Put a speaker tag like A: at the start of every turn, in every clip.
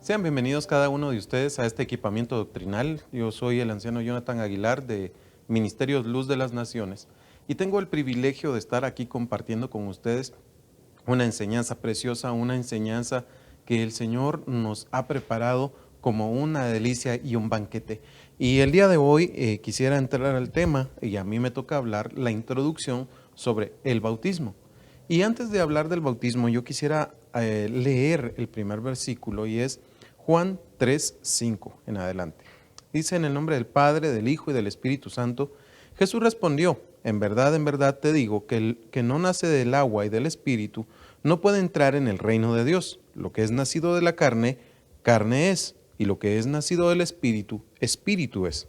A: Sean bienvenidos cada uno de ustedes a este equipamiento doctrinal. Yo soy el anciano Jonathan Aguilar de Ministerios Luz de las Naciones y tengo el privilegio de estar aquí compartiendo con ustedes una enseñanza preciosa, una enseñanza que el Señor nos ha preparado como una delicia y un banquete. Y el día de hoy quisiera entrar al tema, y a mí me toca hablar la introducción sobre el bautismo. Y antes de hablar del bautismo, yo quisiera leer el primer versículo, y es Juan 3:5 en adelante. Dice: en el nombre del Padre, del Hijo y del Espíritu Santo, Jesús respondió: en verdad te digo que el que no nace del agua y del Espíritu no puede entrar en el reino de Dios. Lo que es nacido de la carne, carne es, y lo que es nacido del Espíritu, Espíritu es.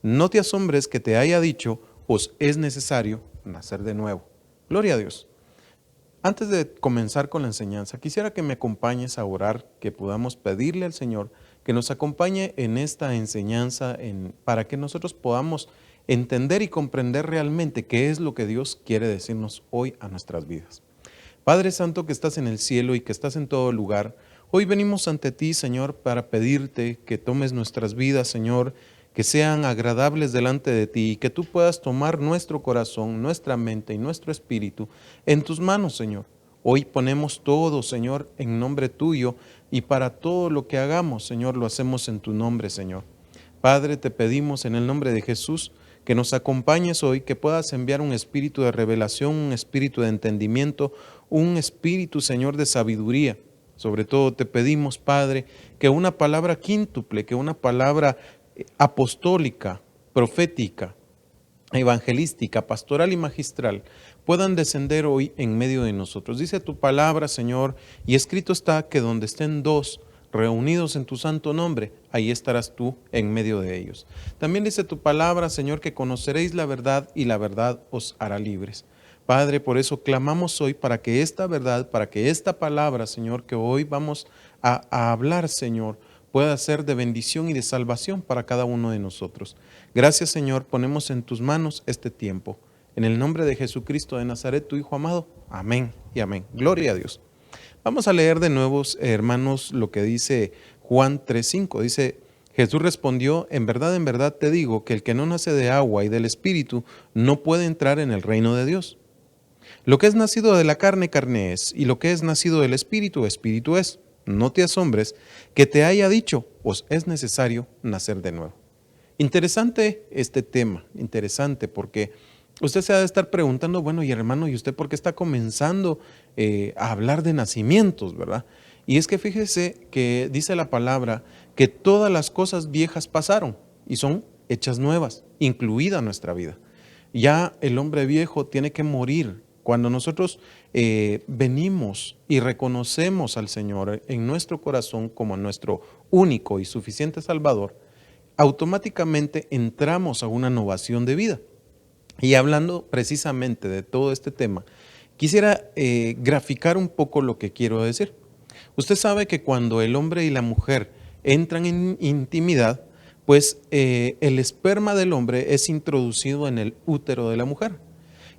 A: No te asombres que te haya dicho: os es necesario nacer de nuevo. Gloria a Dios. Antes de comenzar con la enseñanza, quisiera que me acompañes a orar, que podamos pedirle al Señor que nos acompañe en esta enseñanza para que nosotros podamos entender y comprender realmente qué es lo que Dios quiere decirnos hoy a nuestras vidas. Padre Santo, que estás en el cielo y que estás en todo lugar, hoy venimos ante ti, Señor, para pedirte que tomes nuestras vidas, Señor, que sean agradables delante de ti y que tú puedas tomar nuestro corazón, nuestra mente y nuestro espíritu en tus manos, Señor. Hoy ponemos todo, Señor, en nombre tuyo, y para todo lo que hagamos, Señor, lo hacemos en tu nombre, Señor. Padre, te pedimos en el nombre de Jesús que nos acompañes hoy, que puedas enviar un espíritu de revelación, un espíritu de entendimiento, un espíritu, Señor, de sabiduría. Sobre todo te pedimos, Padre, que una palabra quíntuple, que una palabra apostólica, profética, evangelística, pastoral y magistral puedan descender hoy en medio de nosotros. Dice tu palabra, Señor, y escrito está que donde estén dos reunidos en tu santo nombre, ahí estarás tú en medio de ellos. También dice tu palabra, Señor, que conoceréis la verdad y la verdad os hará libres. Padre, por eso clamamos hoy para que esta verdad, para que esta palabra, Señor, que hoy vamos a hablar, Señor, pueda ser de bendición y de salvación para cada uno de nosotros. Gracias, Señor, ponemos en tus manos este tiempo. En el nombre de Jesucristo de Nazaret, tu Hijo amado. Amén y amén. Gloria a Dios. Vamos a leer de nuevo, hermanos, lo que dice Juan 3:5. Dice: Jesús respondió: en verdad te digo que el que no nace de agua y del Espíritu no puede entrar en el reino de Dios. Lo que es nacido de la carne, carne es, y lo que es nacido del Espíritu, Espíritu es. No te asombres que te haya dicho: os es necesario nacer de nuevo. Interesante este tema, interesante, porque usted se ha de estar preguntando: bueno, y hermano, ¿y usted por qué está comenzando a hablar de nacimientos, verdad? Y es que fíjese que dice la palabra que todas las cosas viejas pasaron y son hechas nuevas, incluida nuestra vida. Ya el hombre viejo tiene que morir. Cuando nosotros venimos y reconocemos al Señor en nuestro corazón como nuestro único y suficiente Salvador, automáticamente entramos a una innovación de vida. Y hablando precisamente de todo este tema, quisiera graficar un poco lo que quiero decir. Usted sabe que cuando el hombre y la mujer entran en intimidad, pues el esperma del hombre es introducido en el útero de la mujer.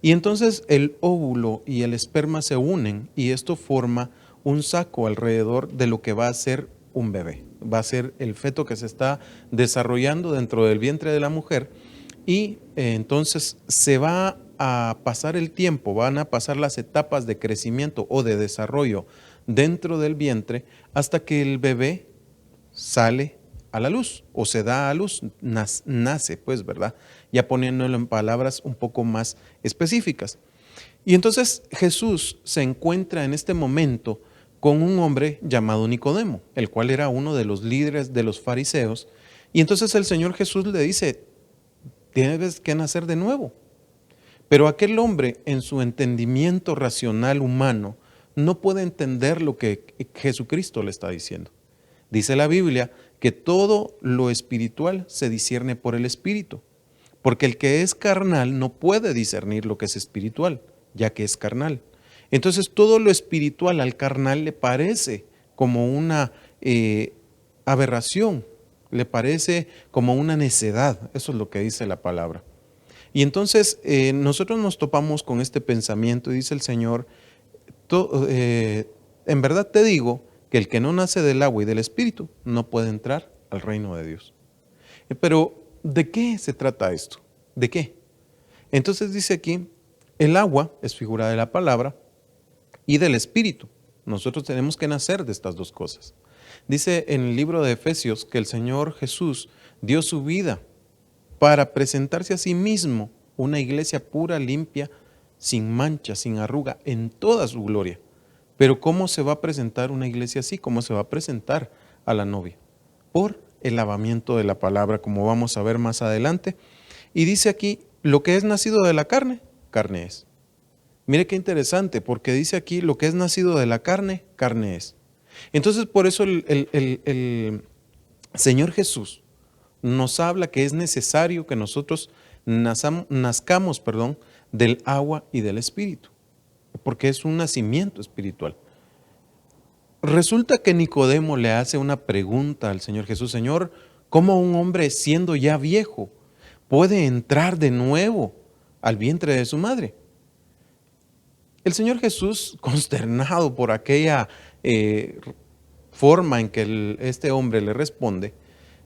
A: Y entonces el óvulo y el esperma se unen y esto forma un saco alrededor de lo que va a ser un bebé. Va a ser el feto que se está desarrollando dentro del vientre de la mujer y entonces se va a pasar el tiempo, van a pasar las etapas de crecimiento o de desarrollo dentro del vientre hasta que el bebé sale a la luz o se da a luz, nace, pues, ¿verdad? Ya poniéndolo en palabras un poco más específicas. Y entonces Jesús se encuentra en este momento con un hombre llamado Nicodemo, el cual era uno de los líderes de los fariseos. Y entonces el Señor Jesús le dice: tienes que nacer de nuevo. Pero aquel hombre, en su entendimiento racional humano, no puede entender lo que Jesucristo le está diciendo. Dice la Biblia que todo lo espiritual se discierne por el Espíritu, porque el que es carnal no puede discernir lo que es espiritual, ya que es carnal. Entonces todo lo espiritual al carnal le parece como una aberración, le parece como una necedad. Eso es lo que dice la palabra. Y entonces nosotros nos topamos con este pensamiento y dice el Señor: en verdad te digo que el que no nace del agua y del Espíritu no puede entrar al reino de Dios. Pero, ¿de qué se trata esto? ¿De qué? Entonces dice aquí, el agua es figura de la palabra y del Espíritu. Nosotros tenemos que nacer de estas dos cosas. Dice en el libro de Efesios que el Señor Jesús dio su vida para presentarse a sí mismo una iglesia pura, limpia, sin mancha, sin arruga, en toda su gloria. Pero ¿cómo se va a presentar una iglesia así? ¿Cómo se va a presentar a la novia? Por el lavamiento de la palabra, como vamos a ver más adelante. Y dice aquí, lo que es nacido de la carne, carne es. Mire qué interesante, porque dice aquí, lo que es nacido de la carne, carne es. Entonces, por eso el Señor Jesús nos habla que es necesario que nosotros nazcamos del agua y del Espíritu, porque es un nacimiento espiritual. Resulta que Nicodemo le hace una pregunta al Señor Jesús: Señor, ¿cómo un hombre siendo ya viejo puede entrar de nuevo al vientre de su madre? El Señor Jesús, consternado por aquella forma en que este hombre le responde,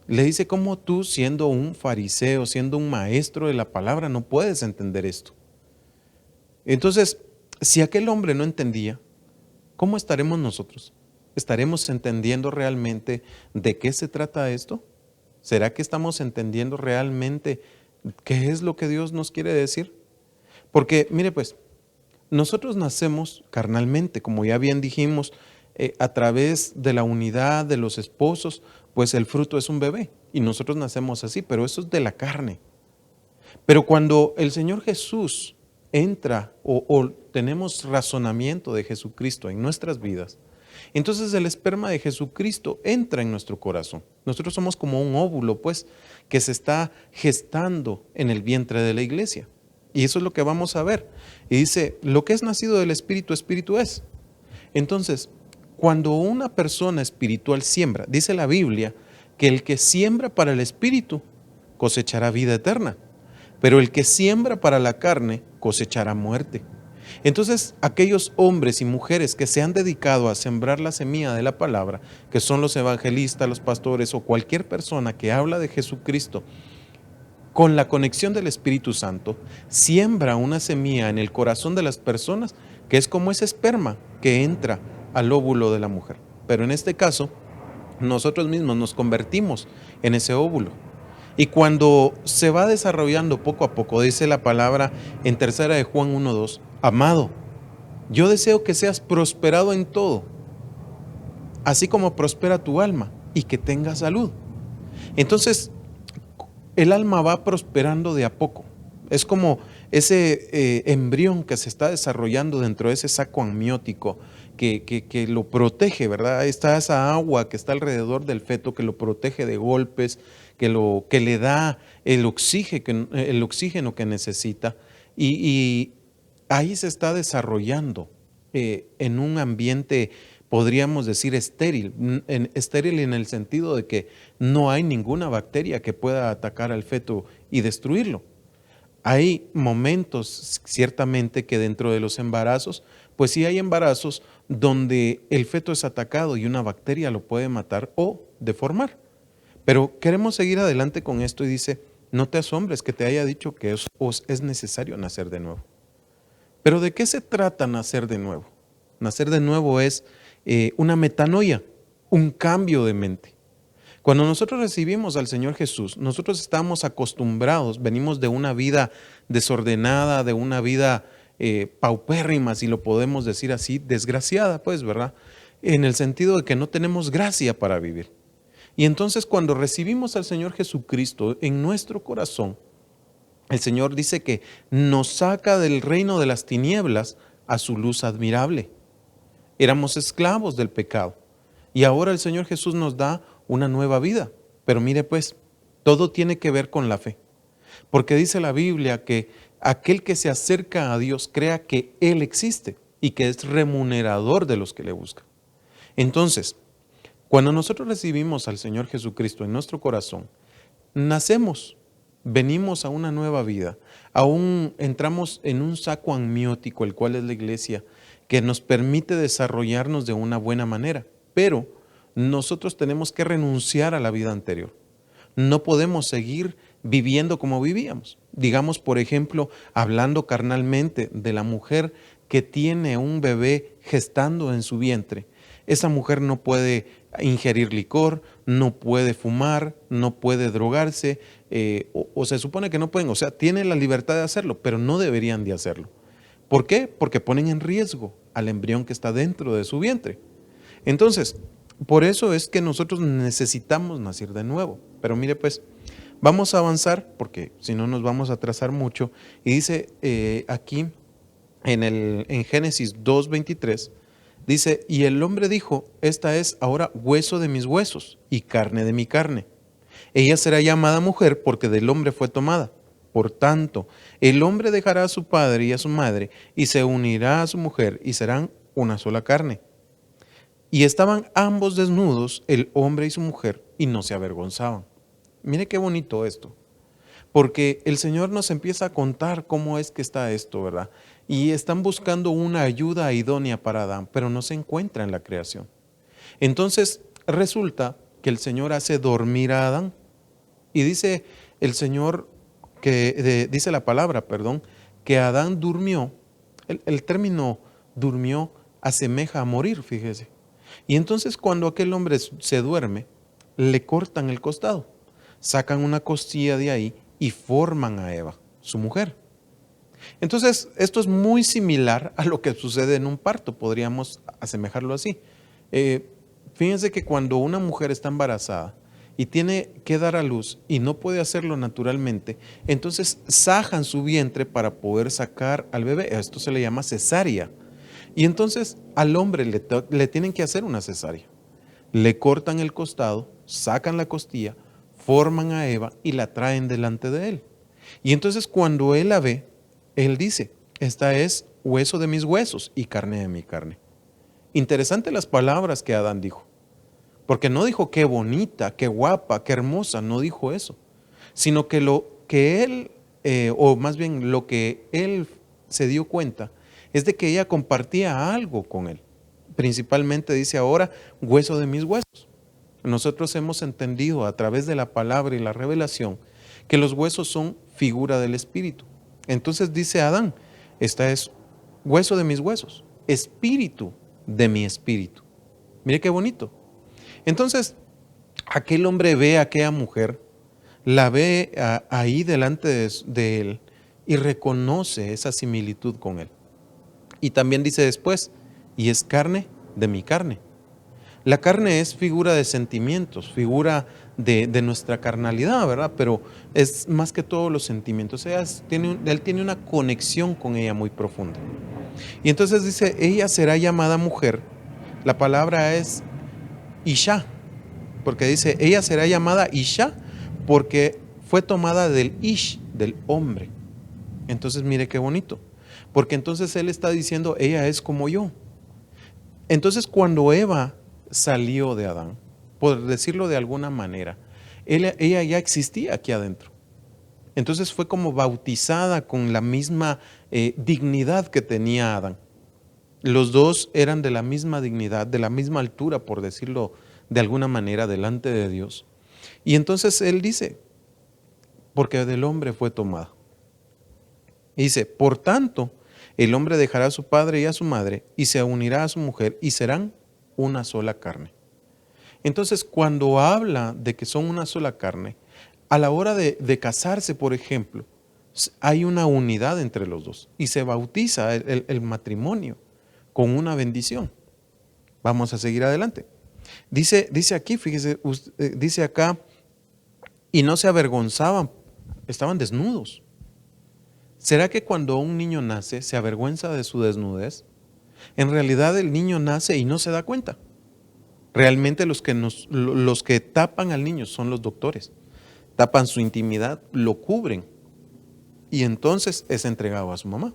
A: le dice: ¿cómo tú, siendo un fariseo, siendo un maestro de la palabra, no puedes entender esto? Entonces, si aquel hombre no entendía, ¿cómo estaremos nosotros? ¿Estaremos entendiendo realmente de qué se trata esto? ¿Será que estamos entendiendo realmente qué es lo que Dios nos quiere decir? Porque, mire pues, nosotros nacemos carnalmente, como ya bien dijimos, a través de la unidad de los esposos, pues el fruto es un bebé y nosotros nacemos así, pero eso es de la carne. Pero cuando el Señor Jesús entra o tenemos razonamiento de Jesucristo en nuestras vidas, entonces el esperma de Jesucristo entra en nuestro corazón. Nosotros somos como un óvulo, pues, que se está gestando en el vientre de la iglesia. Y eso es lo que vamos a ver. Y dice, lo que es nacido del Espíritu, Espíritu es. Entonces, cuando una persona espiritual siembra, dice la Biblia, que el que siembra para el Espíritu cosechará vida eterna, pero el que siembra para la carne cosechará muerte. Entonces, aquellos hombres y mujeres que se han dedicado a sembrar la semilla de la palabra, que son los evangelistas, los pastores o cualquier persona que habla de Jesucristo, con la conexión del Espíritu Santo, siembra una semilla en el corazón de las personas que es como ese esperma que entra al óvulo de la mujer. Pero en este caso, nosotros mismos nos convertimos en ese óvulo. Y cuando se va desarrollando poco a poco, dice la palabra en 3 de Juan 1:2, amado, yo deseo que seas prosperado en todo, así como prospera tu alma y que tengas salud. Entonces, el alma va prosperando de a poco. Es como ese embrión que se está desarrollando dentro de ese saco amniótico que lo protege, ¿verdad? Está esa agua que está alrededor del feto que lo protege de golpes, que le da el oxígeno que necesita. Y ahí se está desarrollando en un ambiente, podríamos decir, estéril en el sentido de que no hay ninguna bacteria que pueda atacar al feto y destruirlo. Hay momentos, ciertamente, que dentro de los embarazos, pues sí hay embarazos donde el feto es atacado y una bacteria lo puede matar o deformar. Pero queremos seguir adelante con esto y dice, no te asombres que te haya dicho que es necesario nacer de nuevo. Pero ¿de qué se trata nacer de nuevo? Nacer de nuevo es una metanoia, un cambio de mente. Cuando nosotros recibimos al Señor Jesús, nosotros estamos acostumbrados, venimos de una vida desordenada, de una vida paupérrima, si lo podemos decir así, desgraciada, pues, ¿verdad? En el sentido de que no tenemos gracia para vivir. Y entonces cuando recibimos al Señor Jesucristo en nuestro corazón, el Señor dice que nos saca del reino de las tinieblas a su luz admirable. Éramos esclavos del pecado y ahora el Señor Jesús nos da una nueva vida. Pero mire pues, todo tiene que ver con la fe. Porque dice la Biblia que aquel que se acerca a Dios crea que Él existe y que es remunerador de los que le buscan. Entonces, cuando nosotros recibimos al Señor Jesucristo en nuestro corazón, nacemos, venimos a una nueva vida, aún entramos en un saco amniótico, el cual es la iglesia, que nos permite desarrollarnos de una buena manera. pero nosotros tenemos que renunciar a la vida anterior. No podemos seguir viviendo como vivíamos. Digamos, por ejemplo, hablando carnalmente de la mujer que tiene un bebé gestando en su vientre. Esa mujer no puede ingerir licor, no puede fumar, no puede drogarse, o se supone que no pueden, o sea, tienen la libertad de hacerlo, pero no deberían de hacerlo. ¿Por qué? Porque ponen en riesgo al embrión que está dentro de su vientre. Entonces, por eso es que nosotros necesitamos nacer de nuevo. Pero mire pues, vamos a avanzar porque si no nos vamos a atrasar mucho. Y dice aquí en Génesis 2:23, dice, y el hombre dijo, esta es ahora hueso de mis huesos y carne de mi carne. Ella será llamada mujer porque del hombre fue tomada. Por tanto, el hombre dejará a su padre y a su madre y se unirá a su mujer y serán una sola carne. Y estaban ambos desnudos, el hombre y su mujer, y no se avergonzaban. Mire qué bonito esto, porque el Señor nos empieza a contar cómo es que está esto, ¿verdad? Y están buscando una ayuda idónea para Adán, pero no se encuentra en la creación. Entonces resulta que el Señor hace dormir a Adán. Y dice el Señor, dice la palabra, perdón, que Adán durmió. El término durmió asemeja a morir, fíjese. Y entonces cuando aquel hombre se duerme, le cortan el costado, sacan una costilla de ahí y forman a Eva, su mujer. Entonces esto es muy similar a lo que sucede en un parto, podríamos asemejarlo así. Fíjense que cuando una mujer está embarazada y tiene que dar a luz y no puede hacerlo naturalmente, entonces sajan su vientre para poder sacar al bebé. Esto se le llama cesárea. Y entonces al hombre le tienen que hacer una cesárea. Le cortan el costado, sacan la costilla, forman a Eva y la traen delante de él. Y entonces cuando él la ve, él dice, esta es hueso de mis huesos y carne de mi carne. Interesante las palabras que Adán dijo. Porque no dijo qué bonita, qué guapa, qué hermosa, no dijo eso. Sino que lo que él, o más bien lo que él se dio cuenta, es de que ella compartía algo con él. Principalmente dice ahora, hueso de mis huesos. Nosotros hemos entendido a través de la palabra y la revelación que los huesos son figura del espíritu. Entonces dice Adán, esta es hueso de mis huesos, espíritu de mi espíritu. Mire qué bonito. Entonces, aquel hombre ve a aquella mujer, la ve ahí delante de él y reconoce esa similitud con él. Y también dice después, y es carne de mi carne. La carne es figura de sentimientos, figura de nuestra carnalidad, ¿verdad? Pero es más que todo los sentimientos. Él tiene una conexión con ella muy profunda. Y entonces dice, ella será llamada mujer. La palabra es Isha, porque dice, ella será llamada Isha porque fue tomada del Ish, del hombre. Entonces mire qué bonito, porque entonces él está diciendo, ella es como yo. Entonces cuando Eva salió de Adán, por decirlo de alguna manera, ella ya existía aquí adentro. Entonces fue como bautizada con la misma dignidad que tenía Adán. Los dos eran de la misma dignidad, de la misma altura, por decirlo de alguna manera, delante de Dios. Y entonces él dice, porque del hombre fue tomada. Y dice, por tanto, el hombre dejará a su padre y a su madre y se unirá a su mujer y serán una sola carne. Entonces, cuando habla de que son una sola carne, a la hora de casarse, por ejemplo, hay una unidad entre los dos y se bautiza el matrimonio con una bendición. Vamos a seguir adelante. Dice aquí, fíjese, dice acá, y no se avergonzaban, estaban desnudos. ¿Será que cuando un niño nace se avergüenza de su desnudez? En realidad el niño nace y no se da cuenta. Realmente los que tapan al niño son los doctores. Tapan su intimidad, lo cubren y entonces es entregado a su mamá.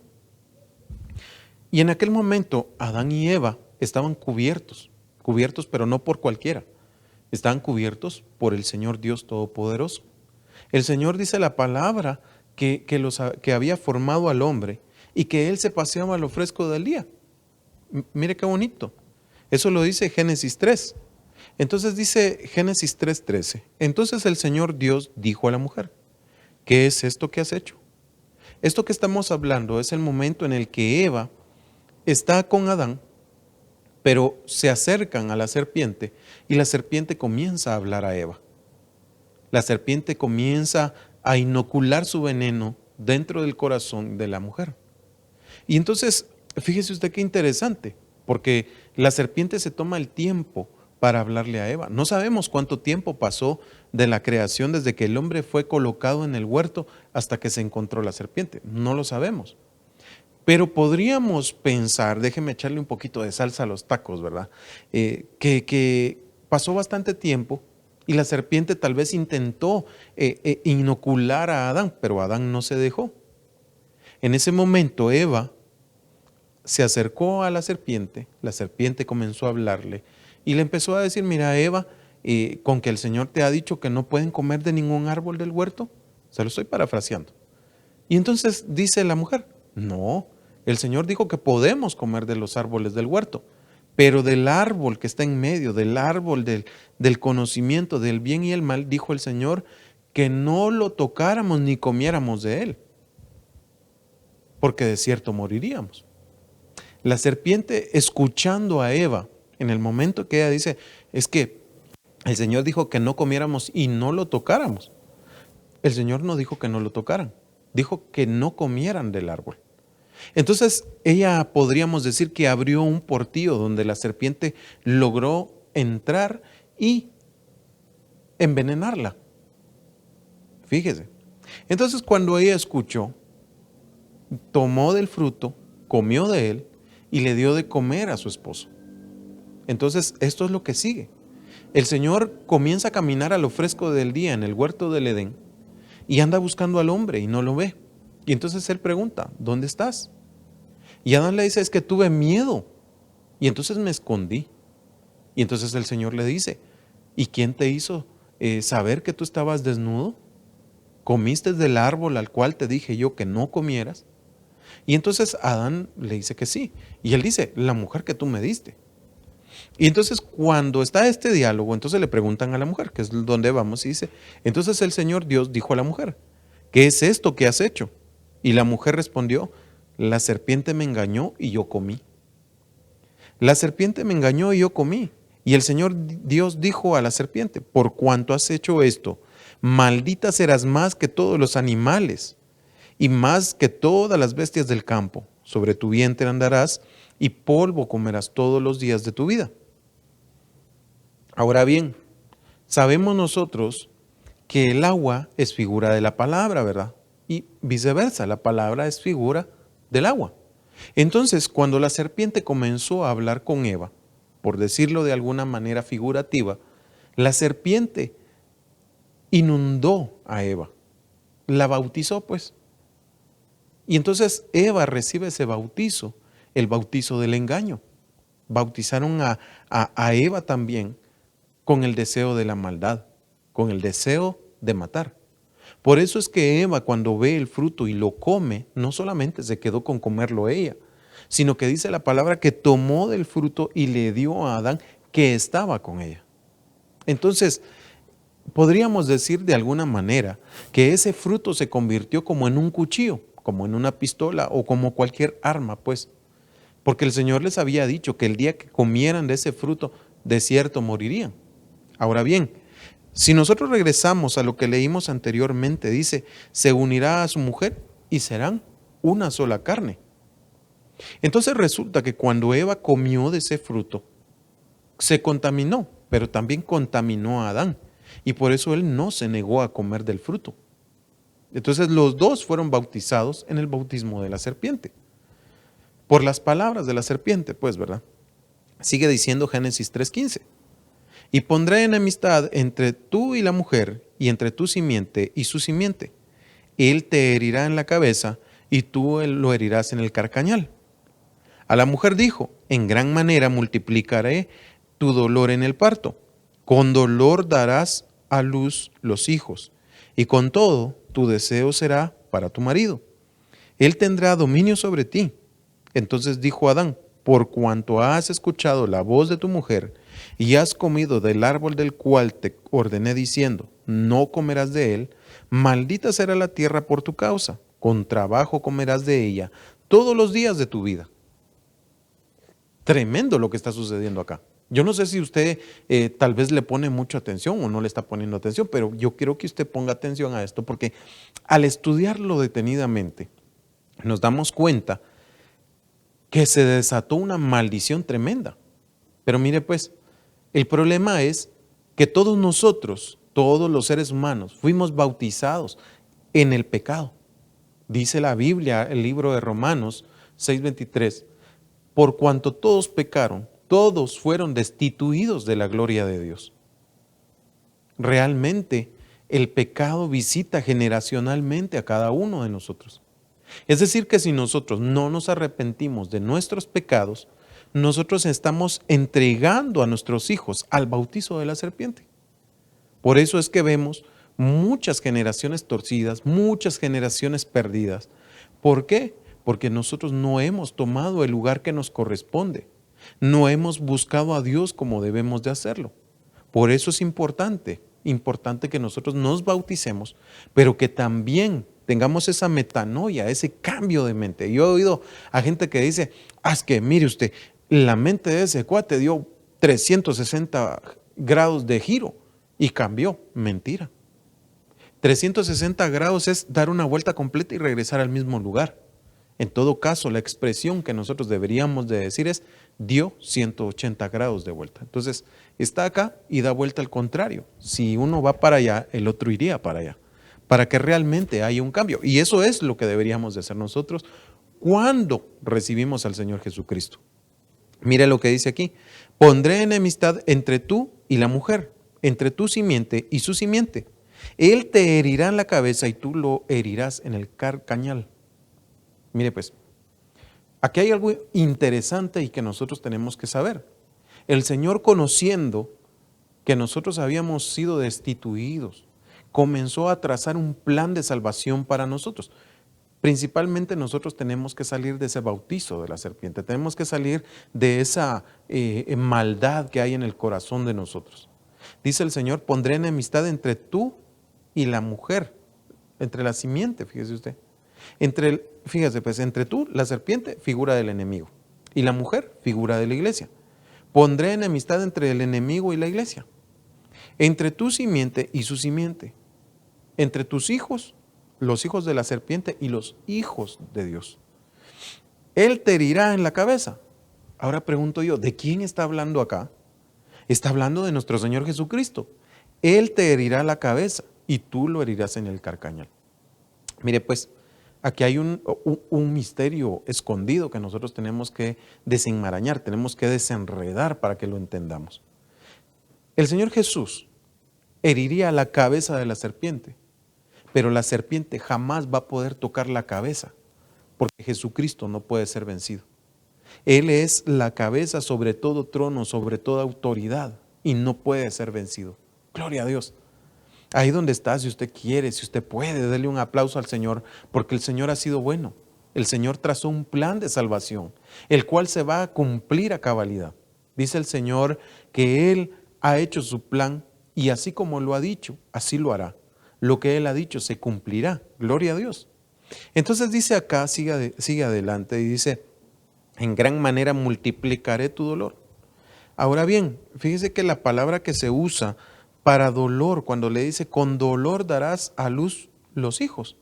A: Y en aquel momento Adán y Eva estaban cubiertos pero no por cualquiera. Estaban cubiertos por el Señor Dios Todopoderoso. El Señor dice la palabra que había formado al hombre y que él se paseaba a lo fresco del día. Mire qué bonito. Eso lo dice Génesis 3. Entonces dice Génesis 3:13. Entonces el Señor Dios dijo a la mujer, ¿qué es esto que has hecho? Esto que estamos hablando es el momento en el que Eva está con Adán, pero se acercan a la serpiente y la serpiente comienza a hablar a Eva. La serpiente comienza a inocular su veneno dentro del corazón de la mujer. Y entonces, fíjese usted qué interesante, porque la serpiente se toma el tiempo para hablarle a Eva. No sabemos cuánto tiempo pasó de la creación desde que el hombre fue colocado en el huerto hasta que se encontró la serpiente. No lo sabemos. Pero podríamos pensar, déjeme echarle un poquito de salsa a los tacos, ¿verdad? Que pasó bastante tiempo y la serpiente tal vez intentó inocular a Adán, pero Adán no se dejó. En ese momento Eva se acercó a la serpiente comenzó a hablarle y le empezó a decir, mira Eva, con que el Señor te ha dicho que no pueden comer de ningún árbol del huerto, se lo estoy parafraseando. Y entonces dice la mujer, no, el Señor dijo que podemos comer de los árboles del huerto, pero del árbol que está en medio, del árbol del conocimiento del bien y el mal, dijo el Señor que no lo tocáramos ni comiéramos de él, porque de cierto moriríamos. La serpiente, escuchando a Eva, en el momento que ella dice, es que el Señor dijo que no comiéramos y no lo tocáramos. El Señor no dijo que no lo tocaran, dijo que no comieran del árbol. Entonces ella podríamos decir que abrió un portillo donde la serpiente logró entrar y envenenarla. Fíjese. Entonces cuando ella escuchó, tomó del fruto, comió de él y le dio de comer a su esposo. Entonces esto es lo que sigue. El Señor comienza a caminar a lo fresco del día en el huerto del Edén y anda buscando al hombre y no lo ve. Y entonces él pregunta, ¿dónde estás? Y Adán le dice, es que tuve miedo y entonces me escondí. Y entonces el Señor le dice, ¿y quién te hizo saber que tú estabas desnudo? ¿Comiste del árbol al cual te dije yo que no comieras? Y entonces Adán le dice que sí. Y él dice, la mujer que tú me diste. Y entonces cuando está este diálogo, entonces le preguntan a la mujer, que es donde vamos, y dice, entonces el Señor Dios dijo a la mujer, ¿qué es esto que has hecho? Y la mujer respondió, la serpiente me engañó y yo comí. La serpiente me engañó y yo comí. Y el Señor Dios dijo a la serpiente, por cuanto has hecho esto, maldita serás más que todos los animales y más que todas las bestias del campo. Sobre tu vientre andarás y polvo comerás todos los días de tu vida. Ahora bien, sabemos nosotros que el agua es figura de la palabra, ¿verdad? Y viceversa, la palabra es figura del agua. Entonces, cuando la serpiente comenzó a hablar con Eva, por decirlo de alguna manera figurativa, la serpiente inundó a Eva, la bautizó pues. Y entonces Eva recibe ese bautizo, el bautizo del engaño. Bautizaron a Eva también con el deseo de la maldad, con el deseo de matar. Por eso es que Eva, cuando ve el fruto y lo come, no solamente se quedó con comerlo ella, sino que dice la palabra que tomó del fruto y le dio a Adán que estaba con ella. Entonces, podríamos decir de alguna manera que ese fruto se convirtió como en un cuchillo, como en una pistola o como cualquier arma, pues, porque el Señor les había dicho que el día que comieran de ese fruto, de cierto morirían. Ahora bien, si nosotros regresamos a lo que leímos anteriormente, dice, se unirá a su mujer y serán una sola carne. Entonces resulta que cuando Eva comió de ese fruto, se contaminó, pero también contaminó a Adán. Y por eso él no se negó a comer del fruto. Entonces los dos fueron bautizados en el bautismo de la serpiente. Por las palabras de la serpiente, pues, ¿verdad? Sigue diciendo Génesis 3:15. Y pondré enemistad entre tú y la mujer, y entre tu simiente y su simiente. Él te herirá en la cabeza, y tú lo herirás en el carcañal. A la mujer dijo, en gran manera multiplicaré tu dolor en el parto. Con dolor darás a luz los hijos, y con todo tu deseo será para tu marido. Él tendrá dominio sobre ti. Entonces dijo Adán, por cuanto has escuchado la voz de tu mujer y has comido del árbol del cual te ordené diciendo, no comerás de él, maldita será la tierra por tu causa, con trabajo comerás de ella todos los días de tu vida. Tremendo lo que está sucediendo acá. Yo no sé si usted tal vez le pone mucha atención o no le está poniendo atención, pero yo quiero que usted ponga atención a esto porque al estudiarlo detenidamente nos damos cuenta que se desató una maldición tremenda. Pero mire pues, el problema es que todos nosotros, todos los seres humanos, fuimos bautizados en el pecado. Dice la Biblia, el libro de Romanos 6:23, por cuanto todos pecaron, todos fueron destituidos de la gloria de Dios. Realmente el pecado visita generacionalmente a cada uno de nosotros. Es decir, que si nosotros no nos arrepentimos de nuestros pecados, nosotros estamos entregando a nuestros hijos al bautizo de la serpiente. Por eso es que vemos muchas generaciones torcidas, muchas generaciones perdidas. ¿Por qué? Porque nosotros no hemos tomado el lugar que nos corresponde. No hemos buscado a Dios como debemos de hacerlo. Por eso es importante que nosotros nos bauticemos, pero que también tengamos esa metanoia, ese cambio de mente. Yo he oído a gente que dice, es que mire usted, la mente de ese cuate dio 360 grados de giro y cambió. Mentira. 360 grados es dar una vuelta completa y regresar al mismo lugar. En todo caso, la expresión que nosotros deberíamos de decir es, dio 180 grados de vuelta. Entonces, está acá y da vuelta al contrario. Si uno va para allá, el otro iría para allá, para que realmente haya un cambio. Y eso es lo que deberíamos de hacer nosotros cuando recibimos al Señor Jesucristo. Mire lo que dice aquí, pondré enemistad entre tú y la mujer, entre tu simiente y su simiente. Él te herirá en la cabeza y tú lo herirás en el carcañal. Mire pues, aquí hay algo interesante y que nosotros tenemos que saber. El Señor, conociendo que nosotros habíamos sido destituidos, comenzó a trazar un plan de salvación para nosotros. Principalmente nosotros tenemos que salir de ese bautizo de la serpiente, tenemos que salir de esa maldad que hay en el corazón de nosotros. Dice el Señor, pondré enemistad entre tú y la mujer, entre la simiente, fíjese usted. Fíjese, pues entre tú, la serpiente, figura del enemigo, y la mujer, figura de la iglesia. Pondré enemistad entre el enemigo y la iglesia, entre tu simiente y su simiente, entre tus hijos, los hijos de la serpiente y los hijos de Dios. Él te herirá en la cabeza. Ahora pregunto yo, ¿de quién está hablando acá? Está hablando de nuestro Señor Jesucristo. Él te herirá la cabeza y tú lo herirás en el carcañal. Mire pues, aquí hay un misterio escondido que nosotros tenemos que desenmarañar, tenemos que desenredar para que lo entendamos. El Señor Jesús heriría la cabeza de la serpiente, pero la serpiente jamás va a poder tocar la cabeza, porque Jesucristo no puede ser vencido. Él es la cabeza sobre todo trono, sobre toda autoridad, y no puede ser vencido. Gloria a Dios. Ahí donde está, si usted quiere, si usted puede, dele un aplauso al Señor, porque el Señor ha sido bueno. El Señor trazó un plan de salvación, el cual se va a cumplir a cabalidad. Dice el Señor que Él ha hecho su plan y así como lo ha dicho, así lo hará. Lo que Él ha dicho se cumplirá. Gloria a Dios. Entonces dice acá, sigue adelante y dice, en gran manera multiplicaré tu dolor. Ahora bien, fíjese que la palabra que se usa para dolor, cuando le dice, con dolor darás a luz los hijos.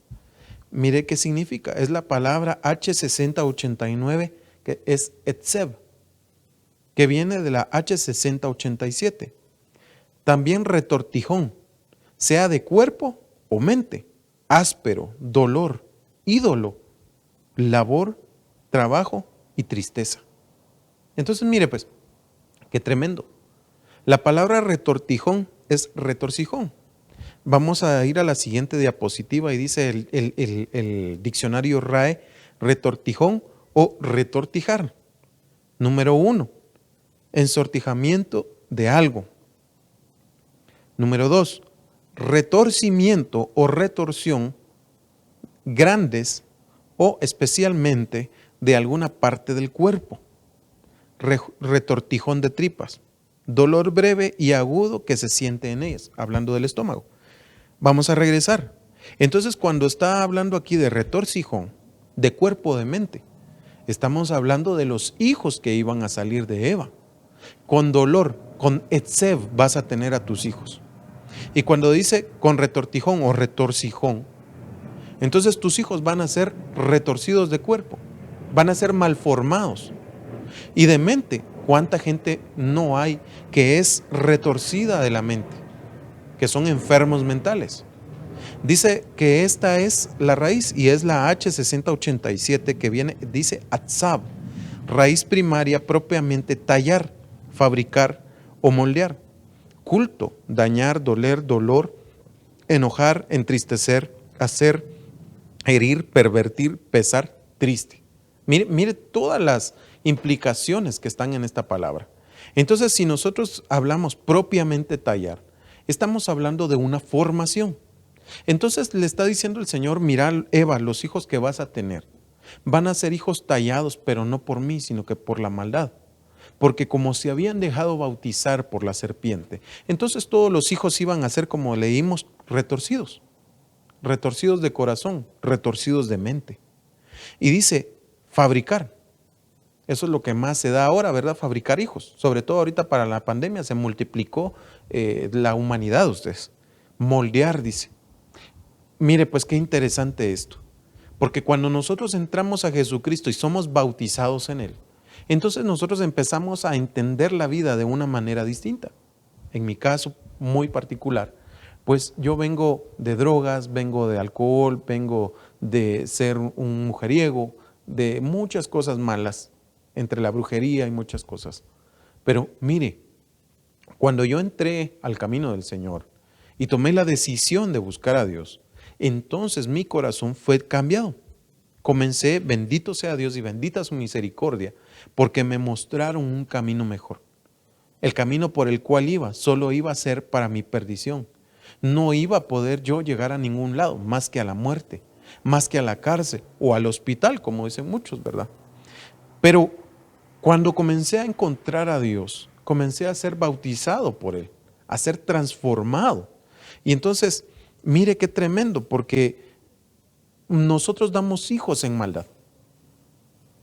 A: Mire qué significa. Es la palabra H6089, que es etzeb, que viene de la H6087. También retortijón, sea de cuerpo o mente, áspero, dolor, ídolo, labor, trabajo y tristeza. Entonces mire pues, qué tremendo. La palabra retortijón es retorcijón. Vamos a ir a la siguiente diapositiva y dice el diccionario RAE, retortijón o retortijar. Número 1, ensortijamiento de algo. Número 2, retorcimiento o retorsión grandes o especialmente de alguna parte del cuerpo. retortijón de tripas, dolor breve y agudo que se siente en ellas, hablando del estómago. Vamos a regresar. Entonces, cuando está hablando aquí de retorcijón, de cuerpo de mente, estamos hablando de los hijos que iban a salir de Eva. Con dolor, con etzev vas a tener a tus hijos. Y cuando dice con retortijón o retorcijón, entonces tus hijos van a ser retorcidos de cuerpo, van a ser malformados. Y de mente, ¿cuánta gente no hay que es retorcida de la mente? Que son enfermos mentales. Dice que esta es la raíz y es la H6087 que viene, dice atzab, raíz primaria propiamente tallar, fabricar o moldear. Culto, dañar, doler, dolor, enojar, entristecer, hacer, herir, pervertir, pesar, triste. Mire todas las implicaciones que están en esta palabra. Entonces, si nosotros hablamos propiamente tallar, estamos hablando de una formación. Entonces le está diciendo el Señor, mira, Eva, los hijos que vas a tener van a ser hijos tallados, pero no por mí, sino que por la maldad. Porque como se habían dejado bautizar por la serpiente, entonces todos los hijos iban a ser, como leímos, retorcidos. Retorcidos de corazón, retorcidos de mente. Y dice, fabricar. Eso es lo que más se da ahora, ¿verdad? Fabricar hijos. Sobre todo ahorita para la pandemia se multiplicó la humanidad, ustedes. Moldear, dice. Mire, pues qué interesante esto. Porque cuando nosotros entramos a Jesucristo y somos bautizados en Él, entonces nosotros empezamos a entender la vida de una manera distinta. En mi caso muy particular, pues yo vengo de drogas, vengo de alcohol, vengo de ser un mujeriego, de muchas cosas malas, entre la brujería y muchas cosas. Pero mire, cuando yo entré al camino del Señor y tomé la decisión de buscar a Dios, entonces mi corazón fue cambiado. Comencé, bendito sea Dios y bendita su misericordia, porque me mostraron un camino mejor. El camino por el cual iba, solo iba a ser para mi perdición. No iba a poder yo llegar a ningún lado, más que a la muerte, más que a la cárcel o al hospital, como dicen muchos, ¿verdad? Pero cuando comencé a encontrar a Dios, comencé a ser bautizado por Él, a ser transformado. Y entonces, mire qué tremendo, porque nosotros damos hijos en maldad.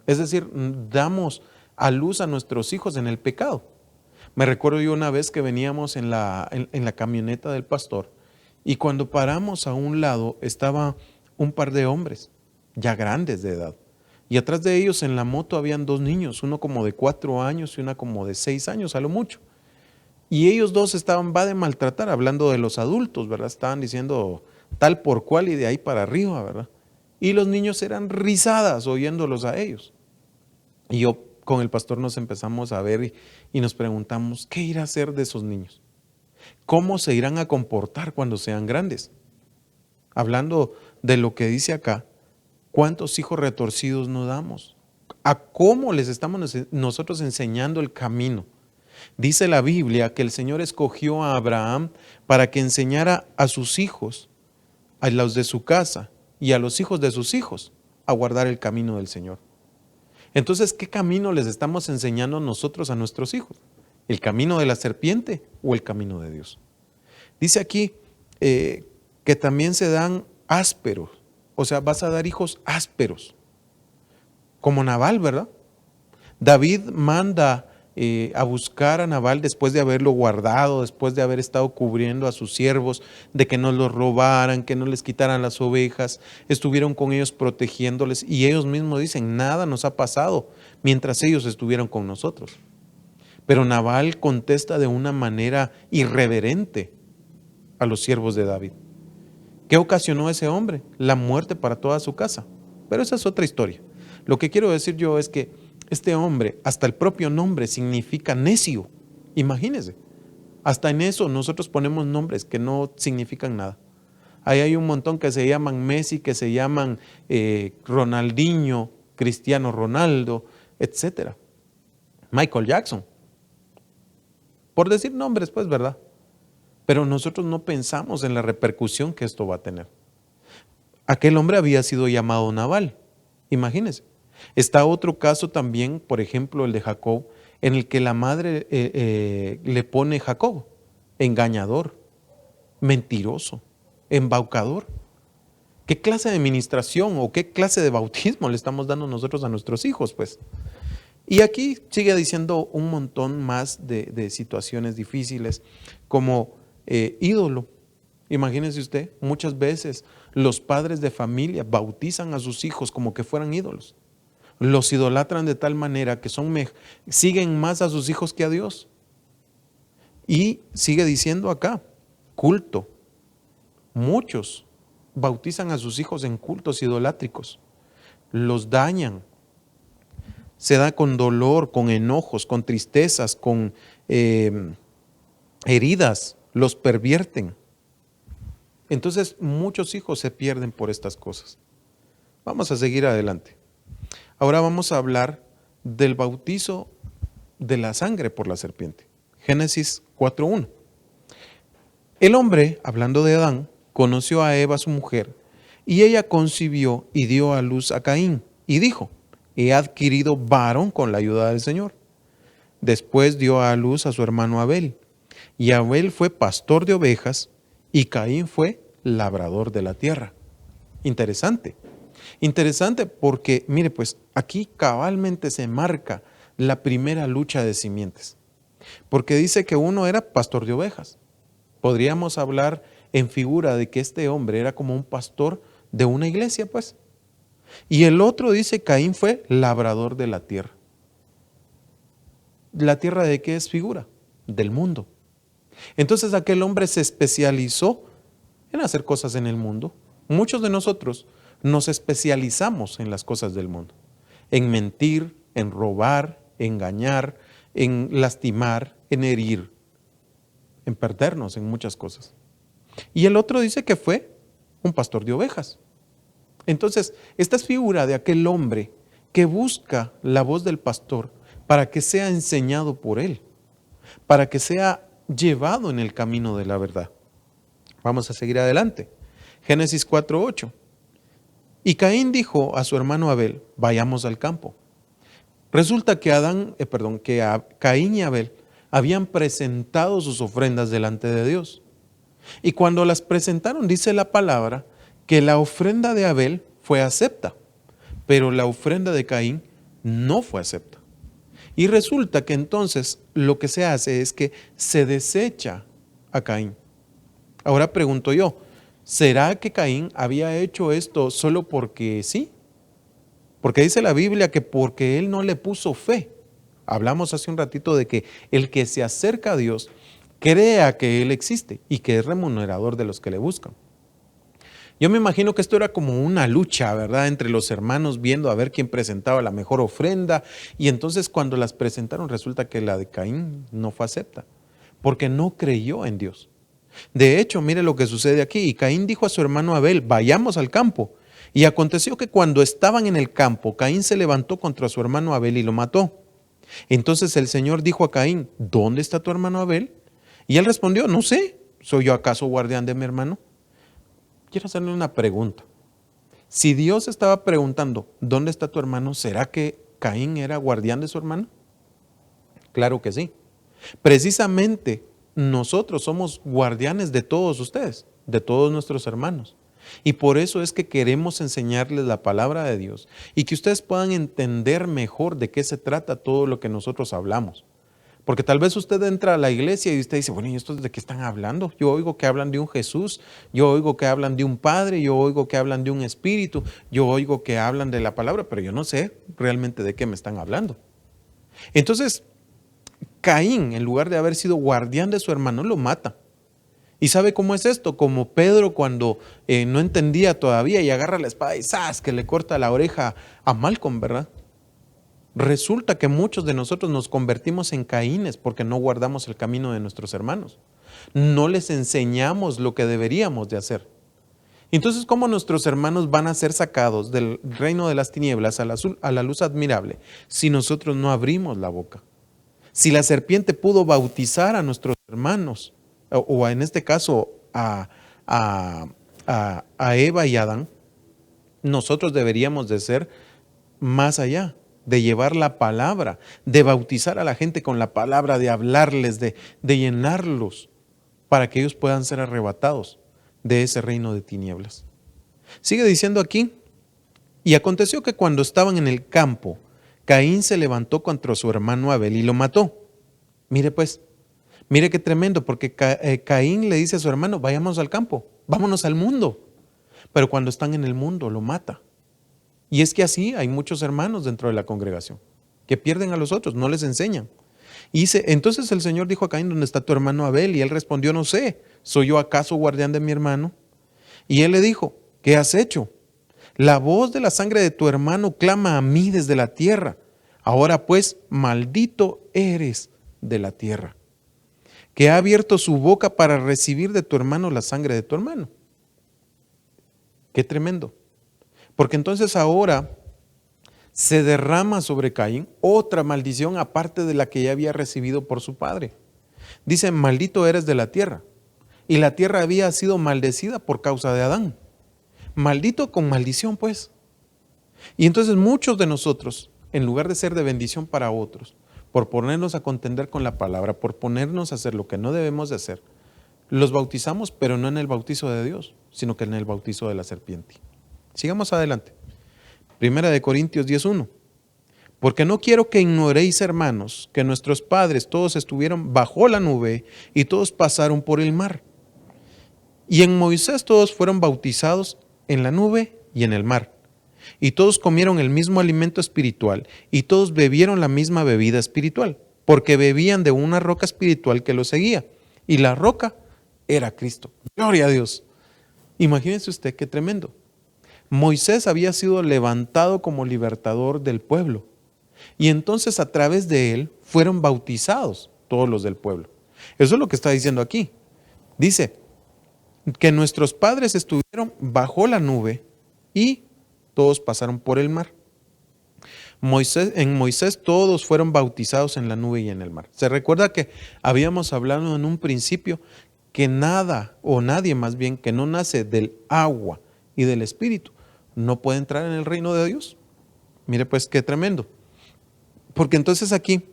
A: Es decir, damos a luz a nuestros hijos en el pecado. Me recuerdo yo una vez que veníamos en la camioneta del pastor y cuando paramos a un lado estaba un par de hombres, ya grandes de edad. Y atrás de ellos en la moto habían dos niños, uno como de 4 años y una como de 6 años a lo mucho. Y ellos dos estaban, va de maltratar, hablando de los adultos, ¿verdad? Estaban diciendo tal por cual y de ahí para arriba, ¿verdad? Y los niños eran risadas oyéndolos a ellos. Y yo con el pastor nos empezamos a ver y nos preguntamos, ¿qué irá a hacer de esos niños? ¿Cómo se irán a comportar cuando sean grandes? Hablando de lo que dice acá, ¿cuántos hijos retorcidos nos damos? ¿A cómo les estamos nosotros enseñando el camino? Dice la Biblia que el Señor escogió a Abraham para que enseñara a sus hijos, a los de su casa y a los hijos de sus hijos, a guardar el camino del Señor. Entonces, ¿qué camino les estamos enseñando nosotros a nuestros hijos? ¿El camino de la serpiente o el camino de Dios? Dice aquí que también se dan ásperos, o sea, vas a dar hijos ásperos, como Nabal, ¿verdad? David manda a buscar a Nabal después de haberlo guardado, después de haber estado cubriendo a sus siervos, de que no los robaran, que no les quitaran las ovejas, estuvieron con ellos protegiéndoles y ellos mismos dicen, nada nos ha pasado mientras ellos estuvieron con nosotros. Pero Nabal contesta de una manera irreverente a los siervos de David. ¿Qué ocasionó ese hombre? La muerte para toda su casa. Pero esa es otra historia. Lo que quiero decir yo es que este hombre, hasta el propio nombre significa necio. Imagínense, hasta en eso nosotros ponemos nombres que no significan nada. Ahí hay un montón que se llaman Messi, que se llaman Ronaldinho, Cristiano Ronaldo, etcétera. Michael Jackson. Por decir nombres, pues, ¿verdad? Pero nosotros no pensamos en la repercusión que esto va a tener. Aquel hombre había sido llamado Nabal. Imagínense. Está otro caso también, por ejemplo, el de Jacob, en el que la madre le pone Jacob, engañador, mentiroso, embaucador. ¿Qué clase de administración o qué clase de bautismo le estamos dando nosotros a nuestros hijos, pues? Y aquí sigue diciendo un montón más de situaciones difíciles, como ídolo. Imagínese usted, muchas veces los padres de familia bautizan a sus hijos como que fueran ídolos. Los idolatran de tal manera que siguen más a sus hijos que a Dios. Y sigue diciendo acá, culto. Muchos bautizan a sus hijos en cultos idolátricos. Los dañan. Se da con dolor, con enojos, con tristezas, con heridas. Los pervierten. Entonces muchos hijos se pierden por estas cosas. Vamos a seguir adelante. Ahora vamos a hablar del bautizo de la sangre por la serpiente. Génesis 4:1. El hombre, hablando de Adán, conoció a Eva su mujer, y ella concibió y dio a luz a Caín, y dijo, he adquirido varón con la ayuda del Señor. Después dio a luz a su hermano Abel, y Abel fue pastor de ovejas, y Caín fue labrador de la tierra. Interesante. Interesante porque, mire, pues aquí cabalmente se marca la primera lucha de simientes. Porque dice que uno era pastor de ovejas. Podríamos hablar en figura de que este hombre era como un pastor de una iglesia, pues. Y el otro dice, Caín fue labrador de la tierra. ¿La tierra de qué es figura? Del mundo. Entonces aquel hombre se especializó en hacer cosas en el mundo. Muchos de nosotros nos especializamos en las cosas del mundo, en mentir, en robar, engañar, en lastimar, en herir, en perdernos en muchas cosas. Y el otro dice que fue un pastor de ovejas. Entonces, esta es figura de aquel hombre que busca la voz del pastor para que sea enseñado por él, para que sea llevado en el camino de la verdad. Vamos a seguir adelante. Génesis 4:8. Y Caín dijo a su hermano Abel, vayamos al campo. Resulta que Caín y Abel habían presentado sus ofrendas delante de Dios. Y cuando las presentaron, dice la palabra, que la ofrenda de Abel fue acepta, pero la ofrenda de Caín no fue acepta. Y resulta que entonces lo que se hace es que se desecha a Caín. Ahora pregunto yo, ¿será que Caín había hecho esto solo porque sí? Porque dice la Biblia que porque él no le puso fe. Hablamos hace un ratito de que el que se acerca a Dios crea que Él existe y que es remunerador de los que le buscan. Yo me imagino que esto era como una lucha, ¿verdad? Entre los hermanos viendo a ver quién presentaba la mejor ofrenda. Y entonces cuando las presentaron resulta que la de Caín no fue acepta, porque no creyó en Dios. De hecho, mire lo que sucede aquí. Y Caín dijo a su hermano Abel, vayamos al campo. Y aconteció que cuando estaban en el campo, Caín se levantó contra su hermano Abel y lo mató. Entonces el Señor dijo a Caín, ¿dónde está tu hermano Abel? Y él respondió, no sé, ¿soy yo acaso guardián de mi hermano? Quiero hacerle una pregunta. Si Dios estaba preguntando, ¿dónde está tu hermano? ¿Será que Caín era guardián de su hermano? Claro que sí. Precisamente nosotros somos guardianes de todos ustedes, de todos nuestros hermanos. Y por eso es que queremos enseñarles la palabra de Dios y que ustedes puedan entender mejor de qué se trata todo lo que nosotros hablamos. Porque tal vez usted entra a la iglesia y usted dice, bueno, ¿y estos de qué están hablando? Yo oigo que hablan de un Jesús, yo oigo que hablan de un Padre, yo oigo que hablan de un Espíritu, yo oigo que hablan de la palabra, pero yo no sé realmente de qué me están hablando. Entonces, Caín, en lugar de haber sido guardián de su hermano, lo mata. ¿Y sabe cómo es esto? Como Pedro cuando no entendía todavía y agarra la espada y ¡zas!, que le corta la oreja a Malcolm, ¿verdad? Resulta que muchos de nosotros nos convertimos en Caínes porque no guardamos el camino de nuestros hermanos. No les enseñamos lo que deberíamos de hacer. Entonces, ¿cómo nuestros hermanos van a ser sacados del reino de las tinieblas a la luz admirable si nosotros no abrimos la boca? Si la serpiente pudo bautizar a nuestros hermanos, o en este caso a Eva y Adán, nosotros deberíamos de ser más allá. de llevar la palabra, de bautizar a la gente con la palabra, de hablarles, de llenarlos para que ellos puedan ser arrebatados de ese reino de tinieblas. Sigue diciendo aquí, y aconteció que cuando estaban en el campo, Caín se levantó contra su hermano Abel y lo mató. Mire pues, mire qué tremendo, porque Caín le dice a su hermano, vayamos al campo, vámonos al mundo. Pero cuando están en el mundo, lo mata. Y es que así hay muchos hermanos dentro de la congregación que pierden a los otros, no les enseñan. Y dice, entonces el Señor dijo a Caín, ¿dónde está tu hermano Abel? Y él respondió, no sé, ¿soy yo acaso guardián de mi hermano? Y él le dijo, ¿qué has hecho? La voz de la sangre de tu hermano clama a mí desde la tierra. Ahora pues, maldito eres de la tierra, que ha abierto su boca para recibir de tu hermano la sangre de tu hermano. Qué tremendo. Porque entonces ahora se derrama sobre Caín otra maldición aparte de la que ya había recibido por su padre. Dice, maldito eres de la tierra. Y la tierra había sido maldecida por causa de Adán. Maldito con maldición, pues. Y entonces muchos de nosotros, en lugar de ser de bendición para otros, por ponernos a contender con la palabra, por ponernos a hacer lo que no debemos de hacer, los bautizamos, pero no en el bautizo de Dios, sino que en el bautizo de la serpiente. Sigamos adelante. Primera de Corintios 10:1. Porque no quiero que ignoréis, hermanos, que nuestros padres todos estuvieron bajo la nube y todos pasaron por el mar. Y en Moisés todos fueron bautizados en la nube y en el mar. Y todos comieron el mismo alimento espiritual y todos bebieron la misma bebida espiritual, porque bebían de una roca espiritual que los seguía. Y la roca era Cristo. Gloria a Dios. Imagínense usted qué tremendo. Moisés había sido levantado como libertador del pueblo. Y entonces a través de él fueron bautizados todos los del pueblo. Eso es lo que está diciendo aquí. Dice que nuestros padres estuvieron bajo la nube y todos pasaron por el mar. En Moisés todos fueron bautizados en la nube y en el mar. Se recuerda que habíamos hablado en un principio que nada o nadie más bien que no nace del agua y del espíritu no puede entrar en el reino de Dios. Mire pues qué tremendo. Porque entonces aquí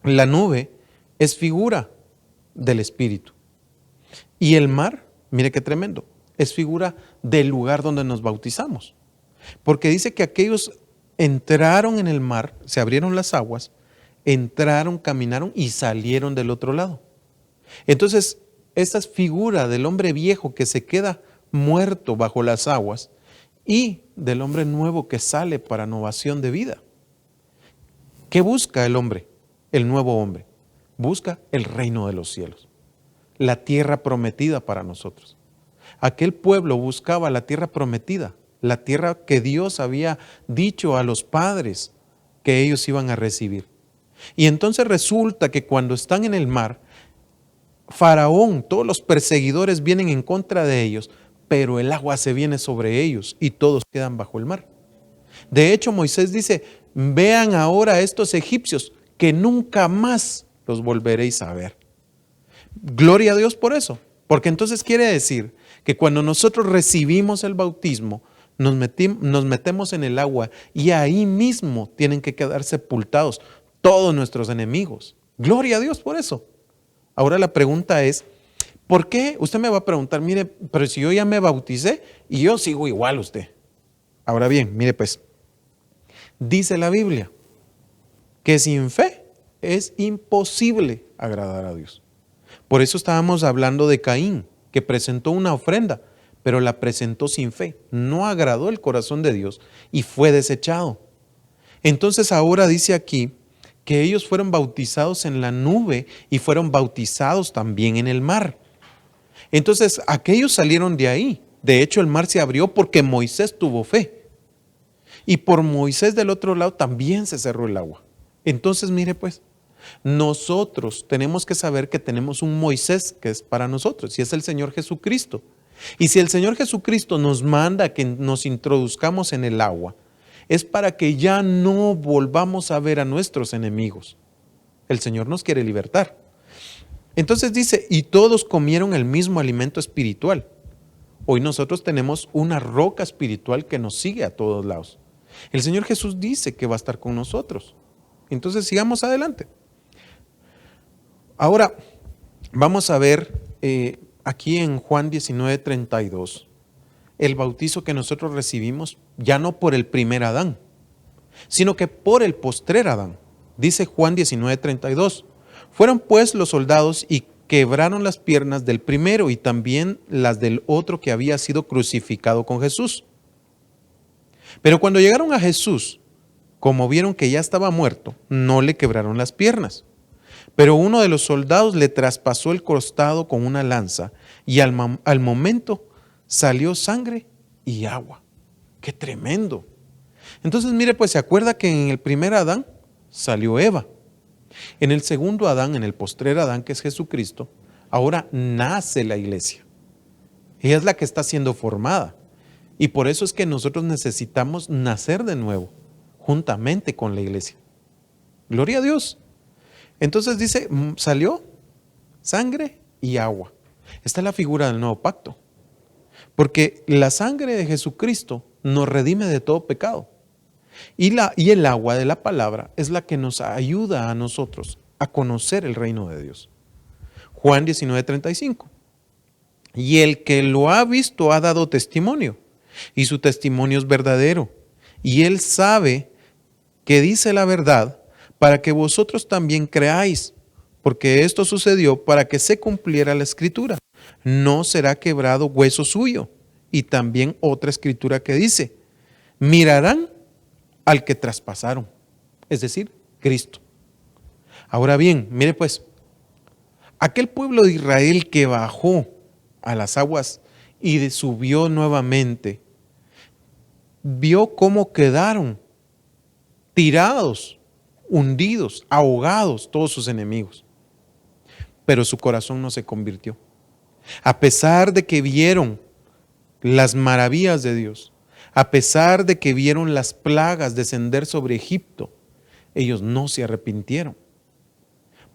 A: la nube es figura del espíritu. Y el mar, mire qué tremendo, es figura del lugar donde nos bautizamos. Porque dice que aquellos entraron en el mar, se abrieron las aguas, entraron, caminaron y salieron del otro lado. Entonces, esta es figura del hombre viejo que se queda muerto bajo las aguas y del hombre nuevo que sale para innovación de vida. ¿Qué busca el hombre, el nuevo hombre? Busca el reino de los cielos, la tierra prometida para nosotros. Aquel pueblo buscaba la tierra prometida, la tierra que Dios había dicho a los padres que ellos iban a recibir. Y entonces resulta que cuando están en el mar, Faraón, todos los perseguidores vienen en contra de ellos, pero el agua se viene sobre ellos y todos quedan bajo el mar. De hecho, Moisés dice, vean ahora a estos egipcios que nunca más los volveréis a ver. Gloria a Dios por eso, porque entonces quiere decir que cuando nosotros recibimos el bautismo, nos metemos en el agua y ahí mismo tienen que quedar sepultados todos nuestros enemigos. Gloria a Dios por eso. Ahora la pregunta es, ¿por qué? Usted me va a preguntar, mire, pero si yo ya me bauticé y yo sigo igual usted. Ahora bien, mire pues, dice la Biblia que sin fe es imposible agradar a Dios. Por eso estábamos hablando de Caín, que presentó una ofrenda, pero la presentó sin fe. No agradó el corazón de Dios y fue desechado. Entonces ahora dice aquí que ellos fueron bautizados en la nube y fueron bautizados también en el mar. Entonces aquellos salieron de ahí. De hecho el mar se abrió porque Moisés tuvo fe. Y por Moisés del otro lado también se cerró el agua. Entonces mire pues, nosotros tenemos que saber que tenemos un Moisés que es para nosotros y es el Señor Jesucristo. Y si el Señor Jesucristo nos manda que nos introduzcamos en el agua, es para que ya no volvamos a ver a nuestros enemigos. El Señor nos quiere libertar. Entonces dice, y todos comieron el mismo alimento espiritual. Hoy nosotros tenemos una roca espiritual que nos sigue a todos lados. El Señor Jesús dice que va a estar con nosotros. Entonces sigamos adelante. Ahora vamos a ver aquí en Juan 19:32 el bautizo que nosotros recibimos ya no por el primer Adán, sino que por el postrer Adán. Dice Juan 19:32, fueron pues los soldados y quebraron las piernas del primero y también las del otro que había sido crucificado con Jesús. Pero cuando llegaron a Jesús, como vieron que ya estaba muerto, no le quebraron las piernas. Pero uno de los soldados le traspasó el costado con una lanza y al momento salió sangre y agua. ¡Qué tremendo! Entonces, mire, pues se acuerda que en el primer Adán salió Eva. En el segundo Adán, en el postrer Adán, que es Jesucristo, ahora nace la iglesia. Ella es la que está siendo formada. Y por eso es que nosotros necesitamos nacer de nuevo, juntamente con la iglesia. Gloria a Dios. Entonces dice, salió sangre y agua. Esta es la figura del nuevo pacto. Porque la sangre de Jesucristo nos redime de todo pecado. Y el agua de la palabra es la que nos ayuda a nosotros a conocer el reino de Dios. Juan 19:35. Y el que lo ha visto ha dado testimonio, y su testimonio es verdadero. Y él sabe que dice la verdad para que vosotros también creáis, porque esto sucedió para que se cumpliera la escritura. No será quebrado hueso suyo. Y también otra escritura que dice, mirarán al que traspasaron, es decir, Cristo. Ahora bien, mire pues, aquel pueblo de Israel que bajó a las aguas y subió nuevamente, vio cómo quedaron tirados, hundidos, ahogados todos sus enemigos. Pero su corazón no se convirtió. A pesar de que vieron las maravillas de Dios, a pesar de que vieron las plagas descender sobre Egipto, ellos no se arrepintieron.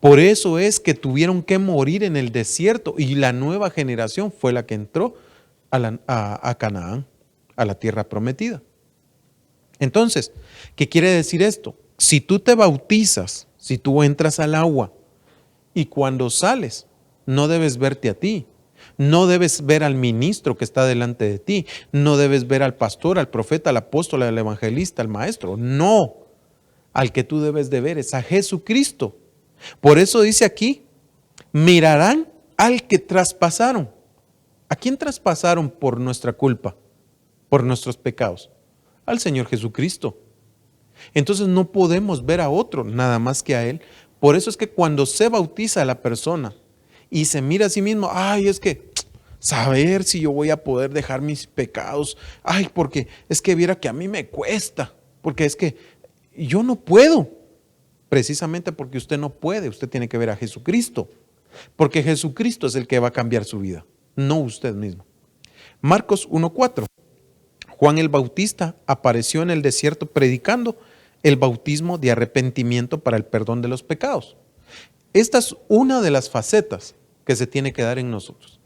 A: Por eso es que tuvieron que morir en el desierto y la nueva generación fue la que entró a Canaán, a la tierra prometida. Entonces, ¿qué quiere decir esto? Si tú te bautizas, si tú entras al agua y cuando sales, no debes verte a ti. No debes ver al ministro que está delante de ti. No debes ver al pastor, al profeta, al apóstol, al evangelista, al maestro. No. Al que tú debes de ver es a Jesucristo. Por eso dice aquí, mirarán al que traspasaron. ¿A quién traspasaron por nuestra culpa? Por nuestros pecados. Al Señor Jesucristo. Entonces no podemos ver a otro, nada más que a Él. Por eso es que cuando se bautiza a la persona y se mira a sí mismo, ay, es que saber si yo voy a poder dejar mis pecados, ay, porque es que viera que a mí me cuesta, porque es que yo no puedo, precisamente porque usted no puede, usted tiene que ver a Jesucristo, porque Jesucristo es el que va a cambiar su vida, no usted mismo. Marcos 1:4, Juan el Bautista apareció en el desierto predicando el bautismo de arrepentimiento para el perdón de los pecados. Esta es una de las facetas que se tiene que dar en nosotros.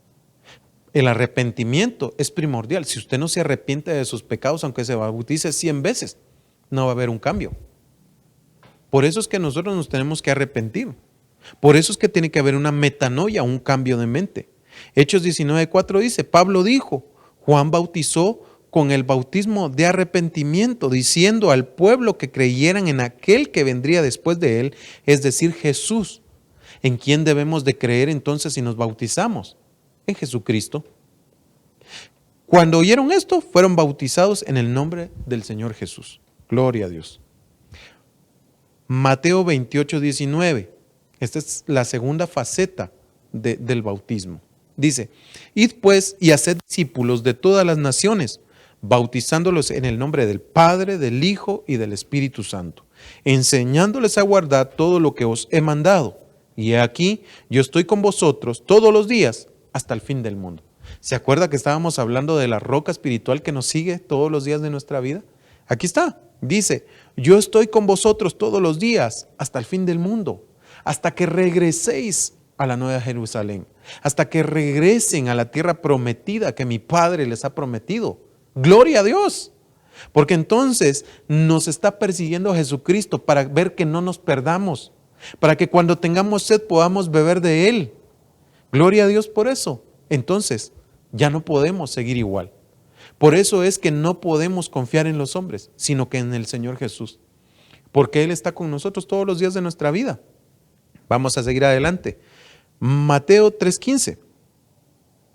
A: El arrepentimiento es primordial. Si usted no se arrepiente de sus pecados, aunque se bautice 100 veces, no va a haber un cambio. Por eso es que nosotros nos tenemos que arrepentir. Por eso es que tiene que haber una metanoia, un cambio de mente. Hechos 19:4 dice, Pablo dijo, Juan bautizó con el bautismo de arrepentimiento, diciendo al pueblo que creyeran en aquel que vendría después de él, es decir, Jesús. ¿En quién debemos de creer entonces si nos bautizamos? En Jesucristo. Cuando oyeron esto, fueron bautizados en el nombre del Señor Jesús. Gloria a Dios. Mateo 28:19. Esta es la segunda faceta del bautismo. Dice, id pues y haced discípulos de todas las naciones, bautizándolos en el nombre del Padre, del Hijo y del Espíritu Santo, enseñándoles a guardar todo lo que os he mandado. Y he aquí, yo estoy con vosotros todos los días hasta el fin del mundo. ¿Se acuerda que estábamos hablando de la roca espiritual que nos sigue todos los días de nuestra vida? Aquí está, dice, yo estoy con vosotros todos los días hasta el fin del mundo, hasta que regreséis a la Nueva Jerusalén, hasta que regresen a la tierra prometida que mi Padre les ha prometido. ¡Gloria a Dios! Porque entonces nos está persiguiendo Jesucristo para ver que no nos perdamos, para que cuando tengamos sed podamos beber de Él. Gloria a Dios por eso. Entonces, ya no podemos seguir igual. Por eso es que no podemos confiar en los hombres, sino que en el Señor Jesús. Porque Él está con nosotros todos los días de nuestra vida. Vamos a seguir adelante. Mateo 3:15.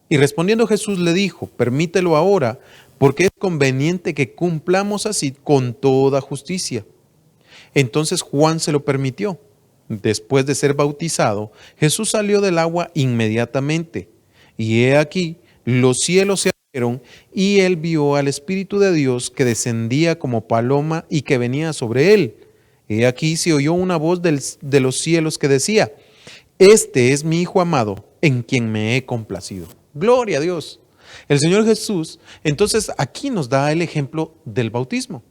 A: Y respondiendo Jesús le dijo, permítelo ahora, porque es conveniente que cumplamos así con toda justicia. Entonces Juan se lo permitió. Después de ser bautizado, Jesús salió del agua inmediatamente. Y he aquí, los cielos se abrieron y él vio al Espíritu de Dios que descendía como paloma y que venía sobre él. He aquí se oyó una voz de los cielos que decía, este es mi Hijo amado, en quien me he complacido. Gloria a Dios. El Señor Jesús, entonces aquí nos da el ejemplo del bautismo.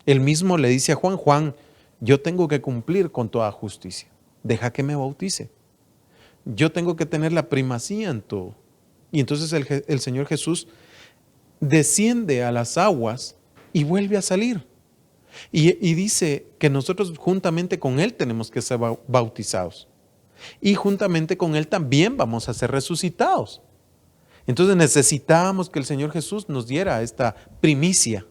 A: Él mismo le dice a Juan, Juan, yo tengo que cumplir con toda justicia. Deja que me bautice. Yo tengo que tener la primacía en todo. Y entonces el Señor Jesús desciende a las aguas y vuelve a salir. Y dice que nosotros juntamente con Él tenemos que ser bautizados. Y juntamente con Él también vamos a ser resucitados. Entonces necesitamos que el Señor Jesús nos diera esta primicia.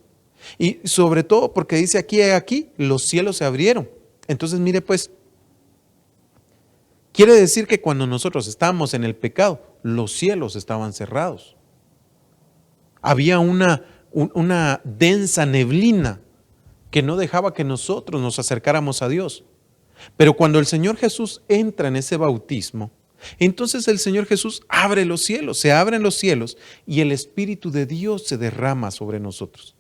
A: Y sobre todo porque dice aquí los cielos se abrieron. Entonces mire pues, quiere decir que cuando nosotros estábamos en el pecado, los cielos estaban cerrados. Había una densa neblina que no dejaba que nosotros nos acercáramos a Dios. Pero cuando el Señor Jesús entra en ese bautismo, entonces el Señor Jesús abre los cielos, se abren los cielos y el Espíritu de Dios se derrama sobre nosotros.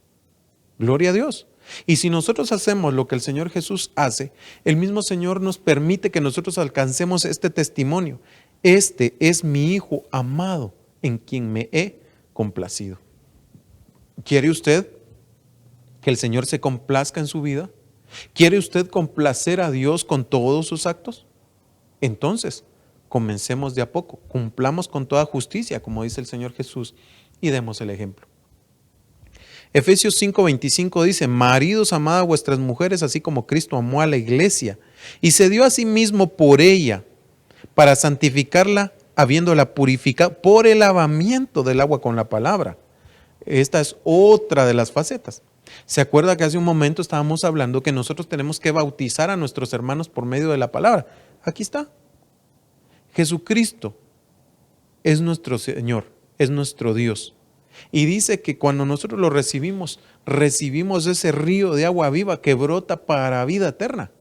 A: Gloria a Dios. Y si nosotros hacemos lo que el Señor Jesús hace, el mismo Señor nos permite que nosotros alcancemos este testimonio. Este es mi Hijo amado, en quien me he complacido. ¿Quiere usted que el Señor se complazca en su vida? ¿Quiere usted complacer a Dios con todos sus actos? Entonces, comencemos de a poco, cumplamos con toda justicia, como dice el Señor Jesús, y demos el ejemplo. Efesios 5:25 dice, maridos, amad a vuestras mujeres, así como Cristo amó a la iglesia, y se dio a sí mismo por ella, para santificarla, habiéndola purificado por el lavamiento del agua con la palabra. Esta es otra de las facetas. ¿Se acuerda que hace un momento estábamos hablando que nosotros tenemos que bautizar a nuestros hermanos por medio de la palabra? Aquí está. Jesucristo es nuestro Señor, es nuestro Dios. Y dice que cuando nosotros lo recibimos, recibimos ese río de agua viva que brota para vida eterna.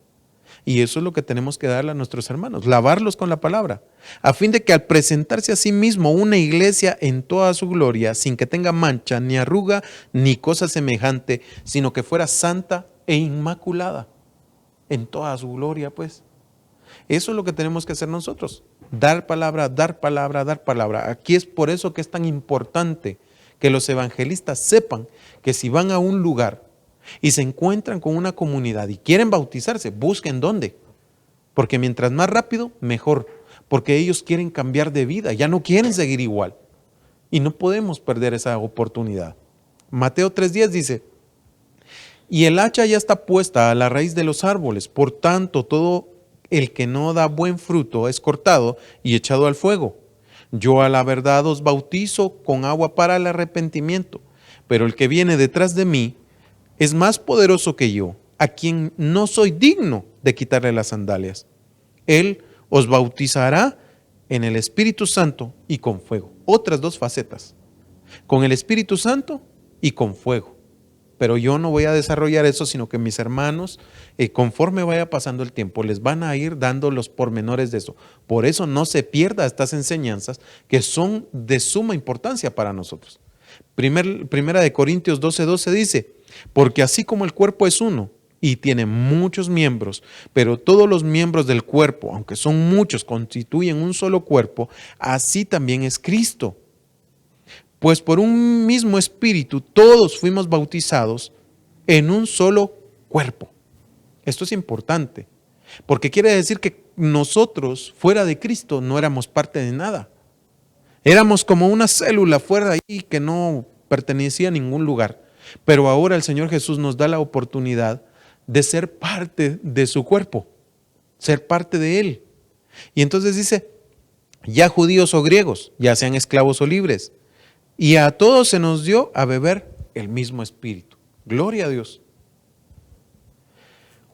A: Y eso es lo que tenemos que darle a nuestros hermanos, lavarlos con la palabra, a fin de que al presentarse a sí mismo una iglesia en toda su gloria, sin que tenga mancha, ni arruga, ni cosa semejante, sino que fuera santa e inmaculada, en toda su gloria, pues. Eso es lo que tenemos que hacer nosotros, dar palabra, dar palabra, dar palabra. Aquí es por eso que es tan importante que los evangelistas sepan que si van a un lugar y se encuentran con una comunidad y quieren bautizarse, busquen dónde. Porque mientras más rápido, mejor. Porque ellos quieren cambiar de vida, ya no quieren seguir igual. Y no podemos perder esa oportunidad. Mateo 3:10 dice, y el hacha ya está puesta a la raíz de los árboles, por tanto todo el que no da buen fruto es cortado y echado al fuego. Yo a la verdad os bautizo con agua para el arrepentimiento, pero el que viene detrás de mí es más poderoso que yo, a quien no soy digno de quitarle las sandalias. Él os bautizará en el Espíritu Santo y con fuego. Otras dos facetas, con el Espíritu Santo y con fuego. Pero yo no voy a desarrollar eso, sino que mis hermanos, conforme vaya pasando el tiempo, les van a ir dando los pormenores de eso. Por eso no se pierda estas enseñanzas que son de suma importancia para nosotros. Primera de Corintios 12:12 dice, porque así como el cuerpo es uno y tiene muchos miembros, pero todos los miembros del cuerpo, aunque son muchos, constituyen un solo cuerpo, así también es Cristo. Pues por un mismo espíritu todos fuimos bautizados en un solo cuerpo. Esto es importante, porque quiere decir que nosotros fuera de Cristo no éramos parte de nada. Éramos como una célula fuera de ahí que no pertenecía a ningún lugar. Pero ahora el Señor Jesús nos da la oportunidad de ser parte de su cuerpo, ser parte de Él. Y entonces dice, ya judíos o griegos, ya sean esclavos o libres, y a todos se nos dio a beber el mismo espíritu. Gloria a Dios.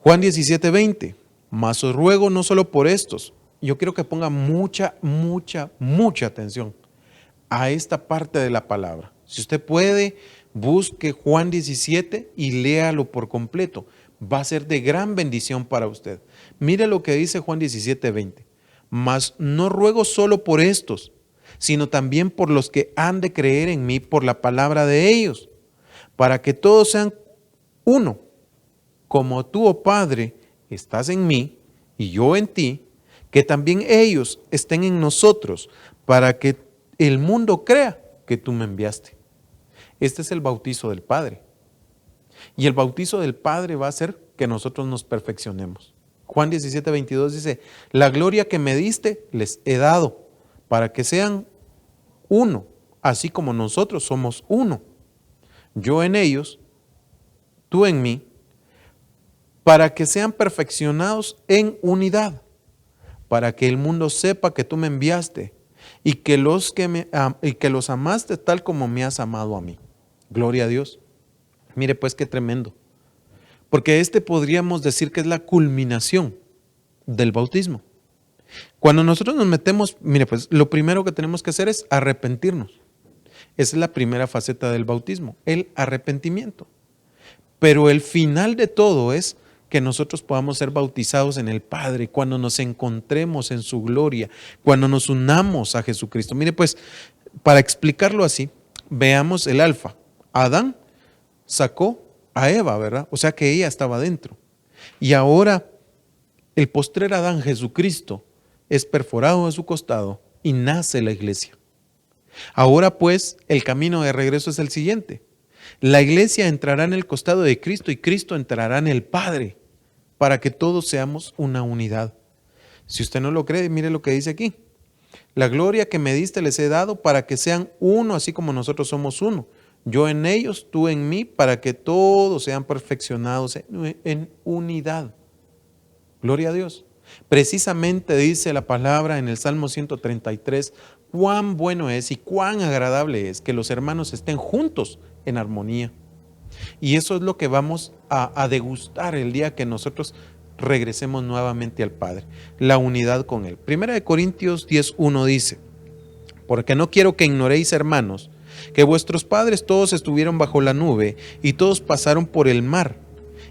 A: Juan 17:20, mas os ruego no solo por estos. Yo quiero que ponga mucha atención a esta parte de la palabra. Si usted puede, busque Juan 17 y léalo por completo. Va a ser de gran bendición para usted. Mire lo que dice Juan 17:20. Mas no ruego solo por estos, sino también por los que han de creer en mí por la palabra de ellos, para que todos sean uno, como tú, oh Padre, estás en mí y yo en ti, que también ellos estén en nosotros, para que el mundo crea que tú me enviaste. Este es el bautizo del Padre. Y el bautizo del Padre va a hacer que nosotros nos perfeccionemos. Juan 17:22 dice, la gloria que me diste les he dado, para que sean uno, así como nosotros somos uno. Yo en ellos, tú en mí, para que sean perfeccionados en unidad, para que el mundo sepa que tú me enviaste y que los amaste tal como me has amado a mí. Gloria a Dios. Mire pues qué tremendo. Porque podríamos decir que es la culminación del bautismo. Cuando nosotros nos metemos, mire pues lo primero que tenemos que hacer es arrepentirnos. Esa es la primera faceta del bautismo, el arrepentimiento. Pero el final de todo es que nosotros podamos ser bautizados en el Padre, cuando nos encontremos en su gloria, cuando nos unamos a Jesucristo. Mire pues, para explicarlo así, veamos el alfa. Adán sacó a Eva, ¿verdad? O sea que ella estaba dentro. Y ahora el postrer Adán, Jesucristo, es perforado de su costado y nace la iglesia. Ahora pues el camino de regreso es el siguiente. La iglesia entrará en el costado de Cristo y Cristo entrará en el Padre para que todos seamos una unidad. Si usted no lo cree, mire lo que dice aquí. La gloria que me diste les he dado para que sean uno, así como nosotros somos uno. Yo en ellos, tú en mí, para que todos sean perfeccionados en unidad. Gloria a Dios. Precisamente dice la palabra en el Salmo 133, cuán bueno es y cuán agradable es que los hermanos estén juntos en armonía. Y eso es lo que vamos a degustar el día que nosotros regresemos nuevamente al Padre, la unidad con Él. Primera de Corintios 10:1 dice, porque no quiero que ignoréis, hermanos, que vuestros padres todos estuvieron bajo la nube y todos pasaron por el mar,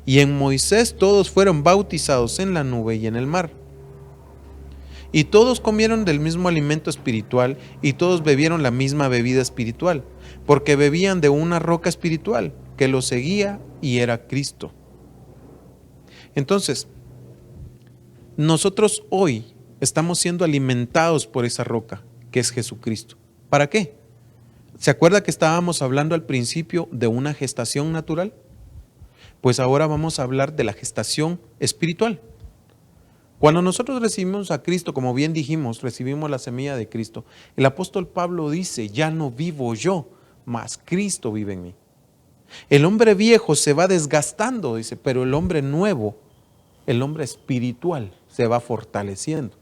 A: y en Moisés todos fueron bautizados en la nube y en el mar. Y todos comieron del mismo alimento espiritual y todos bebieron la misma bebida espiritual, porque bebían de una roca espiritual que los seguía y era Cristo. Entonces, nosotros hoy estamos siendo alimentados por esa roca que es Jesucristo. ¿Para qué? ¿Se acuerda que estábamos hablando al principio de una gestación natural? Pues ahora vamos a hablar de la gestación espiritual. Cuando nosotros recibimos a Cristo, como bien dijimos, recibimos la semilla de Cristo, el apóstol Pablo dice, ya no vivo yo, mas Cristo vive en mí. El hombre viejo se va desgastando, dice, pero el hombre nuevo, el hombre espiritual, se va fortaleciendo.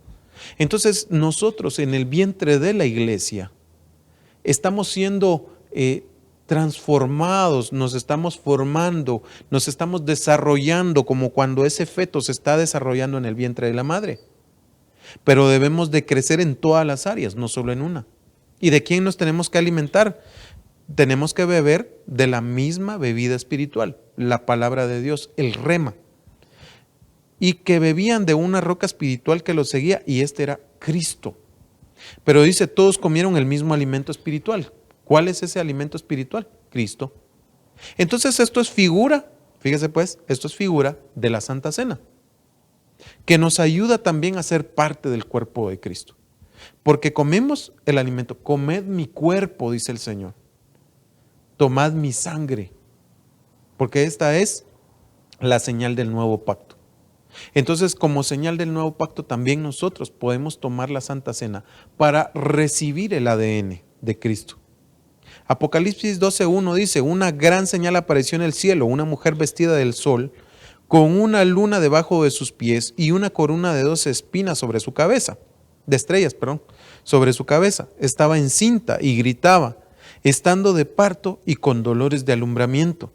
A: Entonces nosotros en el vientre de la iglesia estamos siendo transformados, nos estamos formando, nos estamos desarrollando como cuando ese feto se está desarrollando en el vientre de la madre. Pero debemos de crecer en todas las áreas, no solo en una. ¿Y de quién nos tenemos que alimentar? Tenemos que beber de la misma bebida espiritual, la palabra de Dios, el rema. Y que bebían de una roca espiritual que los seguía, y este era Cristo. Pero dice, todos comieron el mismo alimento espiritual. ¿Cuál es ese alimento espiritual? Cristo. Entonces esto es figura, fíjese pues, esto es figura de la Santa Cena, que nos ayuda también a ser parte del cuerpo de Cristo. Porque comemos el alimento, comed mi cuerpo, dice el Señor, tomad mi sangre, porque esta es la señal del nuevo pacto. Entonces, como señal del nuevo pacto, también nosotros podemos tomar la Santa Cena para recibir el ADN de Cristo. Apocalipsis 12:1 dice, una gran señal apareció en el cielo, una mujer vestida del sol, con una luna debajo de sus pies y una corona de 12 espinas sobre su cabeza, de estrellas, perdón, sobre su cabeza. Estaba encinta y gritaba, estando de parto y con dolores de alumbramiento.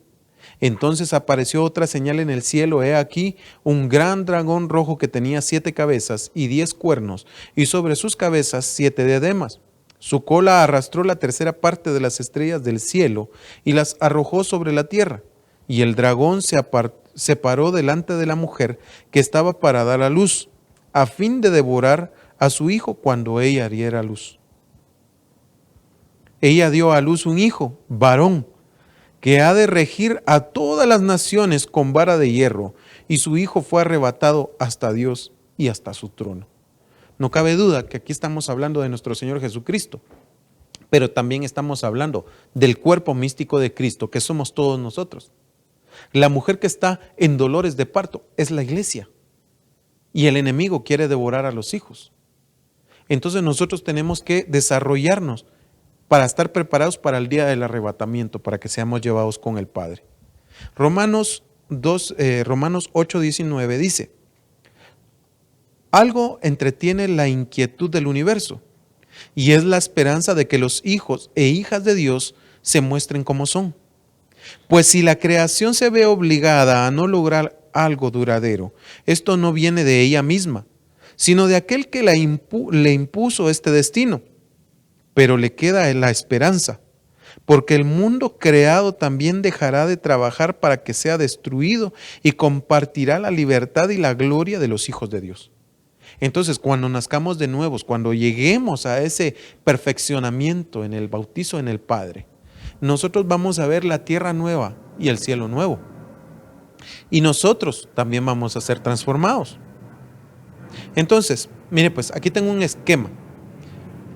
A: Entonces apareció otra señal en el cielo, he aquí un gran dragón rojo que tenía 7 cabezas y 10 cuernos, y sobre sus cabezas 7 diademas. Su cola arrastró la tercera parte de las estrellas del cielo y las arrojó sobre la tierra. Y el dragón se paró delante de la mujer que estaba para dar a luz, a fin de devorar a su hijo cuando ella diera luz. Ella dio a luz un hijo, varón, que ha de regir a todas las naciones con vara de hierro, y su hijo fue arrebatado hasta Dios y hasta su trono. No cabe duda que aquí estamos hablando de nuestro Señor Jesucristo, pero también estamos hablando del cuerpo místico de Cristo, que somos todos nosotros. La mujer que está en dolores de parto es la iglesia, y el enemigo quiere devorar a los hijos. Entonces nosotros tenemos que desarrollarnos para estar preparados para el día del arrebatamiento, para que seamos llevados con el Padre. Romanos 8:19 dice, algo entretiene la inquietud del universo, y es la esperanza de que los hijos e hijas de Dios se muestren como son. Pues si la creación se ve obligada a no lograr algo duradero, esto no viene de ella misma, sino de aquel que le impuso este destino. Pero le queda la esperanza, porque el mundo creado también dejará de trabajar para que sea destruido y compartirá la libertad y la gloria de los hijos de Dios. Entonces, cuando nazcamos de nuevos, cuando lleguemos a ese perfeccionamiento en el bautizo en el Padre, nosotros vamos a ver la tierra nueva y el cielo nuevo. Y nosotros también vamos a ser transformados. Entonces, mire pues, aquí tengo un esquema.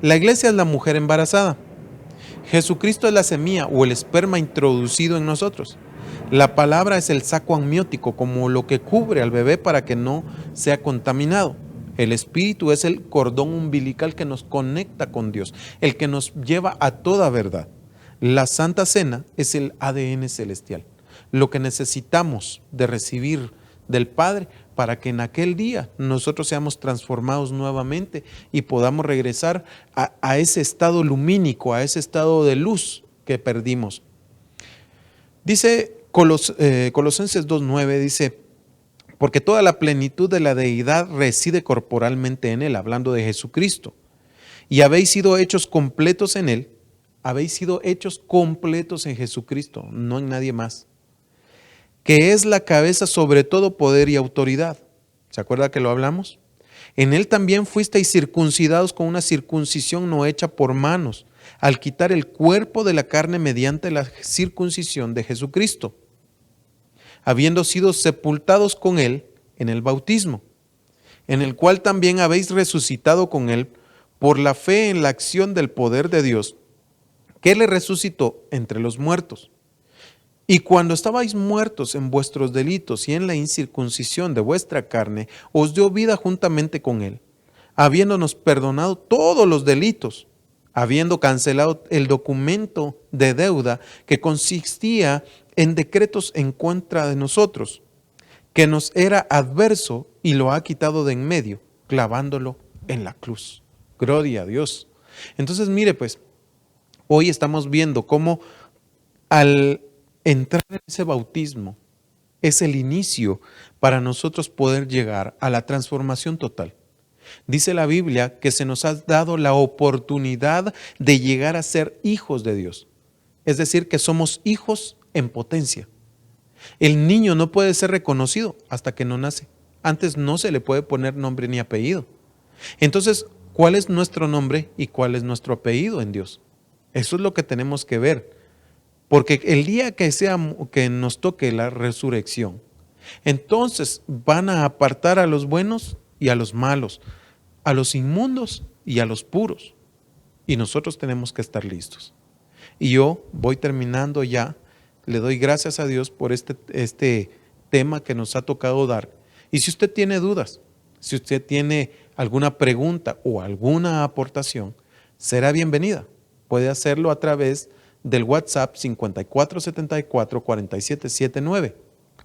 A: La iglesia es la mujer embarazada. Jesucristo es la semilla o el esperma introducido en nosotros. La palabra es el saco amniótico, como lo que cubre al bebé para que no sea contaminado. El Espíritu es el cordón umbilical que nos conecta con Dios, el que nos lleva a toda verdad. La Santa Cena es el ADN celestial, lo que necesitamos de recibir del Padre para que en aquel día nosotros seamos transformados nuevamente y podamos regresar a ese estado lumínico, a ese estado de luz que perdimos. Dice Colosenses 2:9, dice, porque toda la plenitud de la deidad reside corporalmente en Él, hablando de Jesucristo, y habéis sido hechos completos en Él, habéis sido hechos completos en Jesucristo, no en nadie más, que es la cabeza sobre todo poder y autoridad. ¿Se acuerda que lo hablamos? En Él también fuisteis circuncidados con una circuncisión no hecha por manos, al quitar el cuerpo de la carne mediante la circuncisión de Jesucristo, habiendo sido sepultados con Él en el bautismo, en el cual también habéis resucitado con Él por la fe en la acción del poder de Dios, que le resucitó entre los muertos. Y cuando estabais muertos en vuestros delitos y en la incircuncisión de vuestra carne, os dio vida juntamente con Él, habiéndonos perdonado todos los delitos, habiendo cancelado el documento de deuda que consistía en decretos en contra de nosotros, que nos era adverso, y lo ha quitado de en medio, clavándolo en la cruz. Gloria a Dios. Entonces, mire pues, hoy estamos viendo cómo al entrar en ese bautismo es el inicio para nosotros poder llegar a la transformación total. Dice la Biblia que se nos ha dado la oportunidad de llegar a ser hijos de Dios. Es decir, que somos hijos en potencia. El niño no puede ser reconocido hasta que no nace. Antes no se le puede poner nombre ni apellido. Entonces, ¿cuál es nuestro nombre y cuál es nuestro apellido en Dios? Eso es lo que tenemos que ver. Porque el día que nos toque la resurrección, entonces van a apartar a los buenos y a los malos, a los inmundos y a los puros. Y nosotros tenemos que estar listos. Y yo voy terminando ya. Le doy gracias a Dios por este tema que nos ha tocado dar. Y si usted tiene dudas, si usted tiene alguna pregunta o alguna aportación, será bienvenida. Puede hacerlo a través del WhatsApp 5474-4779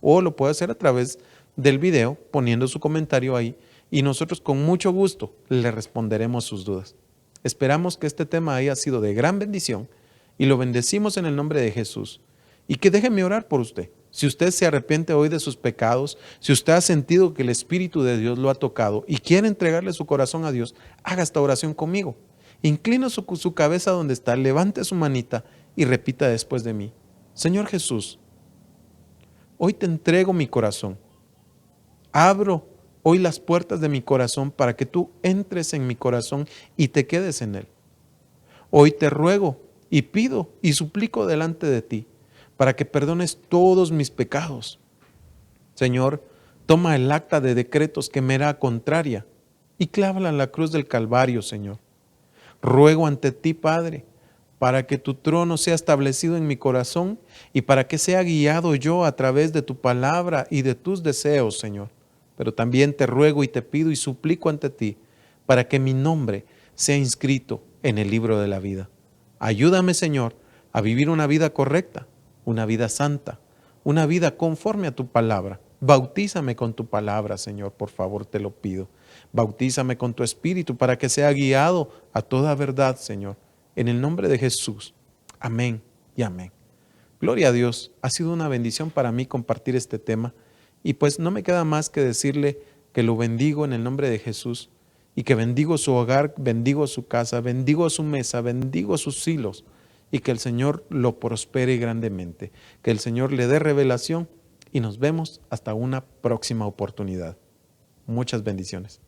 A: o lo puede hacer a través del video poniendo su comentario ahí y nosotros con mucho gusto le responderemos sus dudas. Esperamos que este tema haya sido de gran bendición y lo bendecimos en el nombre de Jesús. Y que déjeme orar por usted. Si usted se arrepiente hoy de sus pecados, si usted ha sentido que el Espíritu de Dios lo ha tocado y quiere entregarle su corazón a Dios, haga esta oración conmigo. Inclina su cabeza donde está, levante su manita y repita después de mí. Señor Jesús, hoy te entrego mi corazón. Abro hoy las puertas de mi corazón para que tú entres en mi corazón y te quedes en él. Hoy te ruego y pido y suplico delante de ti para que perdones todos mis pecados. Señor, toma el acta de decretos que me era contraria y clávala en la cruz del Calvario, Señor. Ruego ante ti, Padre, para que tu trono sea establecido en mi corazón y para que sea guiado yo a través de tu palabra y de tus deseos, Señor. Pero también te ruego y te pido y suplico ante ti para que mi nombre sea inscrito en el libro de la vida. Ayúdame, Señor, a vivir una vida correcta, una vida santa, una vida conforme a tu palabra. Bautízame con tu palabra, Señor, por favor te lo pido. Bautízame con tu Espíritu para que sea guiado a toda verdad, Señor. En el nombre de Jesús. Amén y amén. Gloria a Dios. Ha sido una bendición para mí compartir este tema. Y pues no me queda más que decirle que lo bendigo en el nombre de Jesús y que bendigo su hogar, bendigo su casa, bendigo su mesa, bendigo sus hilos y que el Señor lo prospere grandemente, que el Señor le dé revelación y nos vemos hasta una próxima oportunidad. Muchas bendiciones.